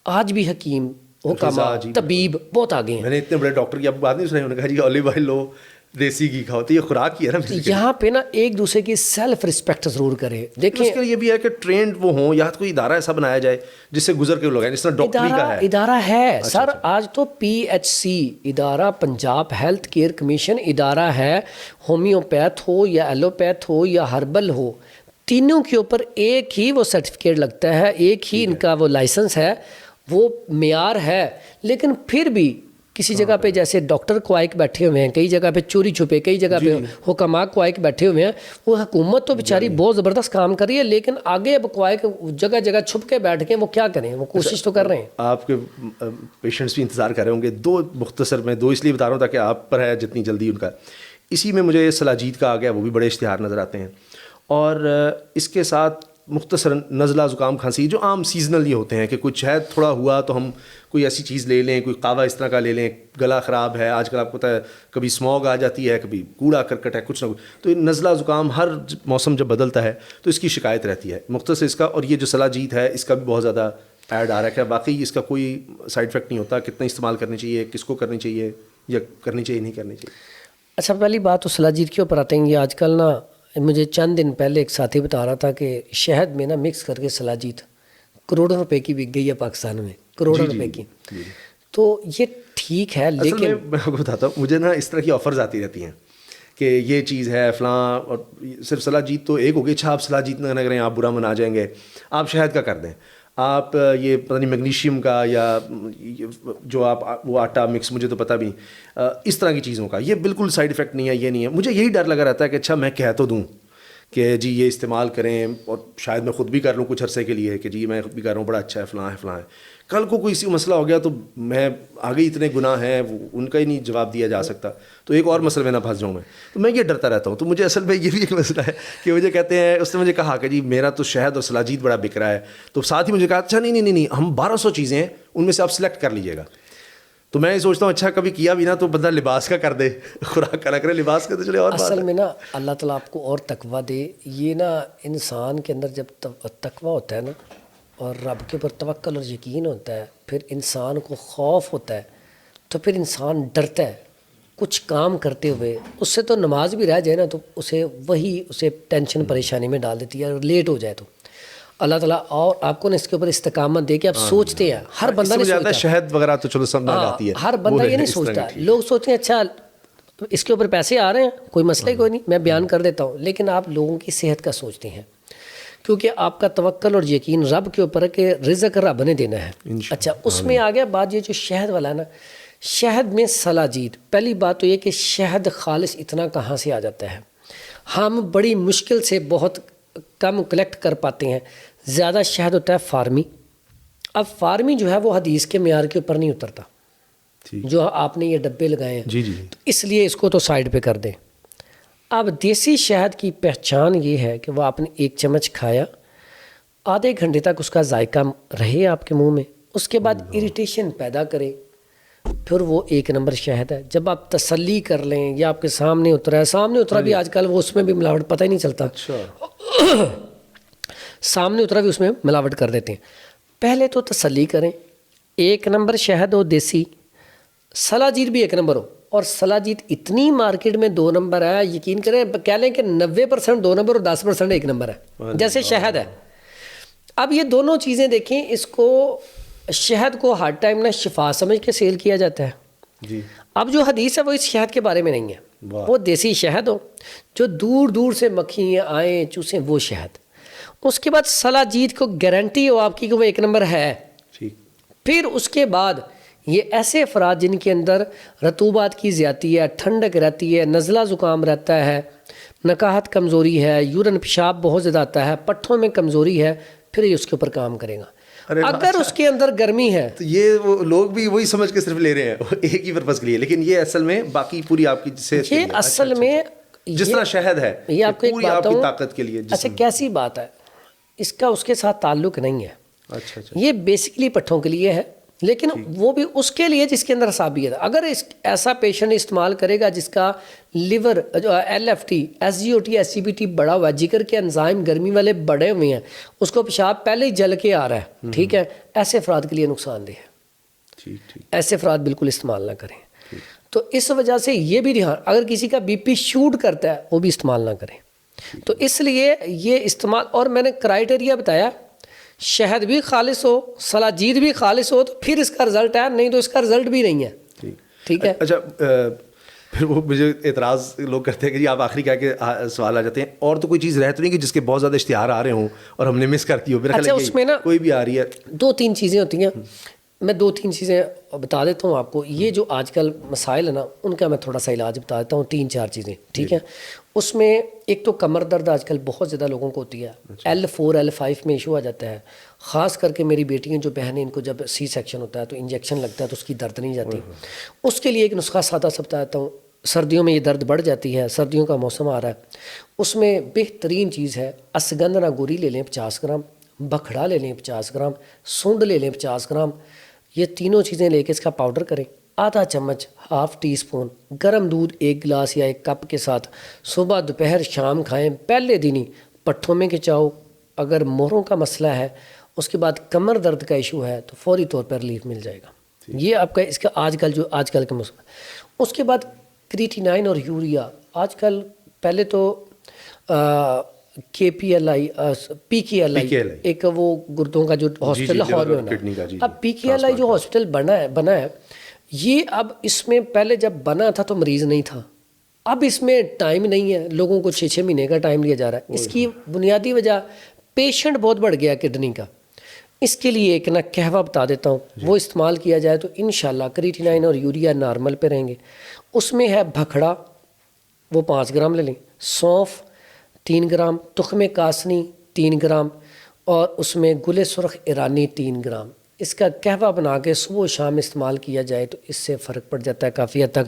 آج بھی حکیم حکما طبیب بہت آگے ہیں. میں نے اتنے بڑے ڈاکٹر کی اب بات نہیں سنی, انہوں نے کہا جی اولیو آئل لو, دیسی گھی کھاؤ, تو یہ خوراک کی ہے نا. یہاں پہ نا ایک دوسرے کی سیلف رسپیکٹ ضرور کرے. دیکھیں اس کے یہ بھی ہے کہ ٹرینڈ وہ ہوں, یا کوئی ادارہ ایسا بنایا جائے جس سے گزر کے لوگ ہیں, جس طرح ڈاکٹری کا ہے. ادارہ ہے سر, آج تو PHC ادارہ, پنجاب ہیلتھ کیئر کمیشن ادارہ ہے, ہومیوپیتھ ہو یا ایلوپیتھ ہو یا ہربل ہو, تینوں کے اوپر ایک ہی وہ سرٹیفکیٹ لگتا ہے, ایک ہی ان کا وہ لائسنس ہے, وہ معیار ہے. لیکن پھر بھی کسی جگہ پہ جیسے ڈاکٹر کوائک بیٹھے ہوئے ہیں, کئی جگہ پہ چوری چھپے, کئی جگہ پہ حکما کوائک بیٹھے ہوئے ہیں. وہ حکومت تو بیچاری بہت زبردست کام کر رہی ہے, لیکن آگے اب کوائک جگہ جگہ چھپ کے بیٹھ کے وہ کیا کریں, وہ کوشش تو کر رہے ہیں. آپ کے پیشنٹس بھی انتظار کر رہے ہوں گے. 2 مختصر میں 2 اس لیے بتا رہا ہوں تاکہ آپ پر ہے جتنی جلدی ان کا. اسی میں مجھے سلاجید کا آ گیا, وہ بھی بڑے اشتہار نظر آتے ہیں, اور اس کے ساتھ مختصر نزلہ زکام کھانسی جو عام سیزنل یہ ہوتے ہیں کہ کچھ ہے تھوڑا ہوا تو ہم کوئی ایسی چیز لے لیں, کوئی قہوہ اس طرح کا لے لیں, گلا خراب ہے, آج کل آپ کو پتہ ہے کبھی اسموگ آ جاتی ہے, کبھی کوڑا کرکٹ ہے, کچھ نہ کچھ. تو یہ نزلہ زکام ہر موسم جب بدلتا ہے تو اس کی شکایت رہتی ہے مختصر اس کا. اور یہ جو سلاجید ہے اس کا بھی بہت زیادہ ایڈ آ رہا ہے کہ واقعی اس کا کوئی سائڈ افیکٹ نہیں ہوتا, کتنا استعمال کرنی چاہیے, کس کو کرنی چاہیے یا کرنی چاہیے نہیں کرنی چاہیے. اچھا, پہلی بات تو سلاجید کے اوپر آتے ہیں. یہ آج کل نا مجھے چند دن پہلے ایک ساتھی بتا رہا تھا کہ شہد میں نا مکس کر کے سلاجید کروڑوں روپے کی بک گئی ہے پاکستان میں, کروڑوں روپے کی. تو یہ ٹھیک ہے, لیکن میں آپ کو بتاتا ہوں, مجھے نا اس طرح کی آفرز آتی رہتی ہیں کہ یہ چیز ہے فلاں, اور صرف سلاجید تو ایک ہو گئی, اچھا آپ سلاجید نہ کریں آپ برا منا جائیں گے, آپ شہد کا کر دیں. آپ یہ پتہ نہیں میگنیشیم کا یا جو آپ وہ آٹا مکس مجھے تو پتہ بھی اس طرح کی چیزوں کا یہ بالکل سائیڈ افیکٹ نہیں ہے, یہ نہیں ہے. مجھے یہی ڈر لگا رہتا ہے کہ اچھا میں کہہ تو دوں کہ جی یہ استعمال کریں, اور شاید میں خود بھی کر لوں کچھ عرصے کے لیے کہ جی میں خود بھی کر رہا ہوں بڑا اچھا ہے فلاں ہے فلاں ہے. کل کو کوئی سی مسئلہ ہو گیا تو میں آگے اتنے گناہ ہیں ان کا ہی نہیں جواب دیا جا سکتا, تو ایک اور مسئلے میں نہ پھنس جاؤں میں. تو میں یہ ڈرتا رہتا ہوں. تو مجھے اصل میں یہ بھی ایک مسئلہ ہے کہ مجھے کہتے ہیں, اس نے مجھے کہا کہ جی میرا تو شہد اور سلاجید بڑا بک رہا ہے, تو ساتھ ہی مجھے کہا اچھا نہیں ہم 1200 چیزیں ہیں ان میں سے آپ سلیکٹ کر لیجیے گا. تو میں یہ سوچتا ہوں اچھا کبھی کیا بھی نا تو بندہ لباس کا کر دے, خوراک کا نہ کرے, لباس کا تو چلے اور بات ہے. اصل میں نا اللہ تعالیٰ آپ کو اور تقویٰ دے. یہ نا انسان کے اندر جب تقویٰ ہوتا ہے نا اور رب کے اوپر توکل اور یقین ہوتا ہے, پھر انسان کو خوف ہوتا ہے, تو پھر انسان ڈرتا ہے کچھ کام کرتے ہوئے. اس سے تو نماز بھی رہ جائے نا تو اسے ٹینشن پریشانی میں ڈال دیتی ہے, اور لیٹ ہو جائے تو اللہ تعالیٰ اور آپ کو نا اس کے اوپر استقامت دے کے آپ سوچتے ہیں. ہر بندہ نہیں سوچتا, شہد وغیرہ تو چلو سمجھ آتی ہے, ہر بندہ یہ نہیں سوچتا. لوگ سوچتے ہیں اچھا اس کے اوپر پیسے آ رہے ہیں, کوئی مسئلہ ہی کوئی نہیں, میں بیان کر دیتا ہوں. لیکن آپ لوگوں کی صحت کا سوچتے ہیں, کیونکہ آپ کا توکل اور یقین رب کے اوپر ہے کہ رزق رب نے دینا ہے. اچھا اس میں آ گیا بات یہ جو شہد والا ہے نا, شہد میں سلاجید. پہلی بات تو یہ کہ شہد خالص اتنا کہاں سے آ جاتا ہے, ہم بڑی مشکل سے بہت کم کلیکٹ کر پاتے ہیں. زیادہ شہد ہوتا ہے فارمی. اب فارمی جو ہے وہ حدیث کے معیار کے اوپر نہیں اترتا, جو آپ نے یہ ڈبے لگائے ہیں, تو اس لیے اس کو تو سائڈ پہ کر دیں. اب دیسی شہد کی پہچان یہ ہے کہ وہ آپ نے 1 چمچ کھایا, آدھے گھنٹے تک اس کا ذائقہ رہے آپ کے منہ میں, اس کے بعد اریٹیشن پیدا کرے, پھر وہ 1 نمبر شہد ہے. جب آپ تسلی کر لیں یا آپ کے سامنے اترا بھی آج کل وہ اس میں بھی ملاوٹ پتہ ہی نہیں چلتا, سامنے اترا بھی اس میں ملاوٹ کر دیتے ہیں. پہلے تو تسلی کریں, 1 نمبر شہد ہو دیسی, سلاجید بھی 1 نمبر ہو. اور سلاجید اتنی مارکیٹ میں 2 نمبر ہے, یقین کریں کہہ لیں کہ 90% 2 نمبر اور 10% 1 نمبر ہے, جیسے شہد ہے. اب یہ دونوں چیزیں دیکھیں, اس کو شہد کو ہر ٹائم نہ شفا سمجھ کے سیل کیا جاتا ہے. اب جو حدیث ہے وہ اس شہد کے بارے میں نہیں ہے, وہ دیسی شہد ہو جو دور دور سے مکھیاں آئیں چوسیں, وہ شہد. اس کے بعد سلاجید کو گارنٹی ہو آپ کی کہ وہ 1 نمبر ہے. پھر اس کے بعد یہ ایسے افراد جن کے اندر رطوبات کی زیادتی ہے, ٹھنڈک رہتی ہے, نزلہ زکام رہتا ہے, نکاحت کمزوری ہے, یورین پیشاب بہت زیادہ آتا ہے, پٹھوں میں کمزوری ہے, پھر یہ اس کے اوپر کام کرے گا. اگر اس کے اندر گرمی ہے تو یہ وہ لوگ بھی وہی سمجھ کے صرف لے رہے ہیں ایک ہی پرپز کے لیے, لیکن یہ اصل میں باقی پوری آپ کی صحت کے لیے, یہ اصل میں جس طرح شہد ہے یہ آپ کو ایک بات کی طاقت کے لیے. اچھا کیسی بات ہے, اس کا اس کے ساتھ تعلق نہیں ہے. اچھا یہ بیسکلی پٹھوں کے لیے ہے, لیکن وہ بھی اس کے لیے جس کے اندر اعصابیت ہے. اگر ایسا پیشنٹ استعمال کرے گا جس کا لیور جو LFT SGOT SGPT بڑا ہوا ہے, جگر کے انزائم گرمی والے بڑے ہوئے ہیں, اس کو پیشاب پہلے ہی جل کے آ رہا ہے, ٹھیک ہے, ایسے افراد کے لیے نقصان دہ ہے. ایسے افراد بالکل استعمال نہ کریں. تو اس وجہ سے یہ بھی دھیان, اگر کسی کا BP شوٹ کرتا ہے وہ بھی استعمال نہ کریں. تو اس لیے یہ استعمال, اور میں نے کرائٹیریا بتایا, شہد بھی خالص ہو, سلاجید بھی خالص ہو, تو پھر اس کا رزلٹ ہے, نہیں تو اس کا رزلٹ بھی نہیں ہے. ٹھیک ہے. اچھا پھر وہ مجھے اعتراض لوگ کرتے ہیں کہ جی آپ آخری کہہ کے سوال آ جاتے ہیں, اور تو کوئی چیز رہ تو نہیں کہ جس کے بہت زیادہ اشتہار آ رہے ہوں اور ہم نے مس کرتی ہو. اچھا اس میں نا کوئی بھی آ رہی ہے, 2-3 چیزیں ہوتی ہیں, میں 2-3 چیزیں بتا دیتا ہوں آپ کو. یہ جو آج کل مسائل ہیں نا, ان کا میں تھوڑا سا علاج بتا دیتا ہوں, 3-4 چیزیں, ٹھیک ہے. اس میں ایک تو کمر درد آج کل بہت زیادہ لوگوں کو ہوتی ہے, L4 L5 میں ایشو آ جاتا ہے. خاص کر کے میری بیٹیاں جو بہنیں, ان کو جب C-سیکشن ہوتا ہے تو انجیکشن لگتا ہے تو اس کی درد نہیں جاتی. اس کے لیے ایک نسخہ سادہ سا بتاتا ہوں. سردیوں میں یہ درد بڑھ جاتی ہے, سردیوں کا موسم آ رہا ہے, اس میں بہترین چیز ہے اشگندھنا گوری لے لیں 50 گرام, بکھڑا لے لیں 50 گرام, سونڈ لے لیں 50 گرام. یہ تینوں چیزیں لے کے اس کا پاؤڈر کریں, آدھا چمچ ½ ٹی اسپون گرم دودھ 1 گلاس یا 1 کپ کے ساتھ صبح دوپہر شام کھائیں. پہلے دن ہی پٹھوں میں کھچاؤ, اگر مہروں کا مسئلہ ہے, اس کے بعد کمر درد کا ایشو ہے, تو فوری طور پر ریلیف مل جائے گا. یہ آپ کا اس کا آج کل کے موسم. اس کے بعد کریٹینائن اور یوریا. آج کل پہلے تو KPLI PKLI ایک وہ گردوں کا جو ہاسپٹل لاہور میں ہونا, اب PKLI جو ہاسپٹل بنا ہے, یہ اب اس میں پہلے جب بنا تھا تو مریض نہیں تھا, اب اس میں ٹائم نہیں ہے, لوگوں کو 6 مہینے کا ٹائم لیا جا رہا ہے. اس کی بنیادی وجہ پیشنٹ بہت بڑھ گیا کڈنی کا. اس کے لیے ایک نا قہوہ بتا دیتا ہوں، وہ استعمال کیا جائے تو انشاءاللہ کریٹینائن اور یوریا نارمل پہ رہیں گے۔ اس میں ہے بھکڑا، وہ 5 گرام لے لیں، سونف 3 گرام، تخم کاسنی 3 گرام، اور اس میں گل سرخ ایرانی 3 گرام۔ اس کا قہوہ بنا کے صبح و شام استعمال کیا جائے تو اس سے فرق پڑ جاتا ہے کافی حد تک،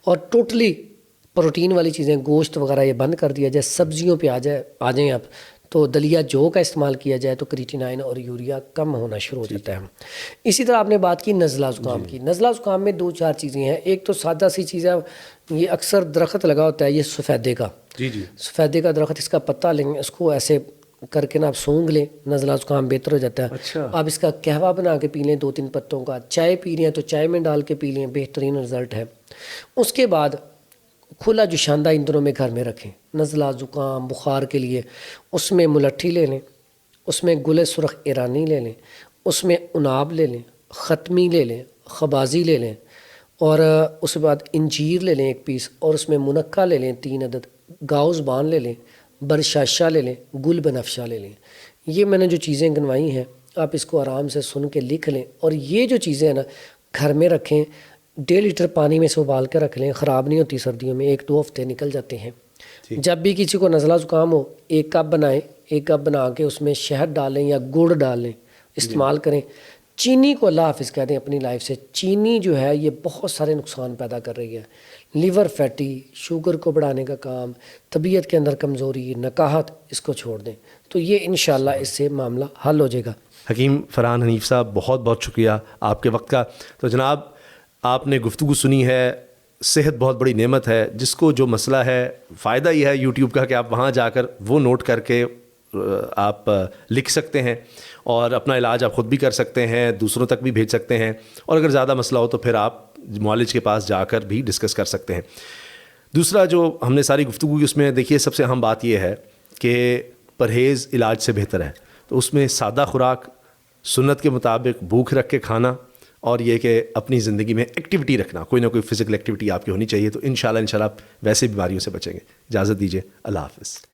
اور ٹوٹلی پروٹین والی چیزیں گوشت وغیرہ یہ بند کر دیا جائے، سبزیوں پہ آ جائیں آپ، تو دلیا جو کا استعمال کیا جائے تو کریٹینائن اور یوریا کم ہونا شروع ہو جاتا ہے۔ اسی طرح آپ نے بات کی نزلہ زکام کی۔ نزلہ زکام میں 2-4 چیزیں ہیں۔ ایک تو سادہ سی چیز ہے، یہ اکثر درخت لگا ہوتا ہے، یہ سفیدے کا، سفیدے کا درخت، اس کا پتہ لیں گے، اس کو ایسے کر کے نا آپ سونگ لیں، نزلہ زکام بہتر ہو جاتا ہے۔ اچھا، آپ اس کا قہوہ بنا کے پی لیں 2-3 پتوں کا، چائے پی رہے ہیں تو چائے میں ڈال کے پی لیں، بہترین رزلٹ ہے۔ اس کے بعد کھلا جوشاندہ ان دنوں میں گھر میں رکھیں، نزلہ زکام بخار کے لیے۔ اس میں ملٹھی لے لیں، اس میں گل سرخ ایرانی لے لیں، اس میں عناب لے لیں، ختمی لے لیں، خبازی لے لیں، اور اس کے بعد انجیر لے لیں 1 پیس، اور اس میں منقہ لے لیں 3 عدد، گاؤز بان لے لیں، برشاشہ لے لیں، گل بنفشہ لے لیں۔ یہ میں نے جو چیزیں گنوائی ہیں آپ اس کو آرام سے سن کے لکھ لیں، اور یہ جو چیزیں ہیں نا گھر میں رکھیں، 1.5 لیٹر پانی میں سے ابال کے رکھ لیں، خراب نہیں ہوتی سردیوں میں، 1-2 ہفتے نکل جاتے ہیں۔ جب بھی کسی کو نزلہ زکام ہو 1 کپ بنائیں، 1 کپ بنا کے اس میں شہد ڈالیں یا گڑ ڈال لیں، استعمال کریں۔ چینی کو اللہ حافظ کہہ دیں اپنی لائف سے۔ چینی جو ہے یہ بہت سارے نقصان پیدا کر رہی ہے، لیور فیٹی، شوگر کو بڑھانے کا کام، طبیعت کے اندر کمزوری، نکاہت، اس کو چھوڑ دیں تو یہ انشاءاللہ اس سے معاملہ حل ہو جائے گا۔ حکیم فرحان حنیف صاحب، بہت بہت شکریہ آپ کے وقت کا۔ تو جناب آپ نے گفتگو سنی ہے، صحت بہت بڑی نعمت ہے، جس کو جو مسئلہ ہے، فائدہ یہ ہے یوٹیوب کا کہ آپ وہاں جا کر وہ نوٹ کر کے آپ لکھ سکتے ہیں، اور اپنا علاج آپ خود بھی کر سکتے ہیں، دوسروں تک بھی بھیج سکتے ہیں، اور اگر زیادہ مسئلہ ہو تو پھر آپ معالج کے پاس جا کر بھی ڈسکس کر سکتے ہیں۔ دوسرا جو ہم نے ساری گفتگو کی، اس میں دیکھیے سب سے اہم بات یہ ہے کہ پرہیز علاج سے بہتر ہے، تو اس میں سادہ خوراک، سنت کے مطابق بھوک رکھ کے کھانا، اور یہ کہ اپنی زندگی میں ایکٹیویٹی رکھنا، کوئی نہ کوئی فزیکل ایکٹیویٹی آپ کی ہونی چاہیے، تو انشاءاللہ آپ ویسے بیماریوں سے بچیں گے۔ اجازت دیجیے، اللہ حافظ۔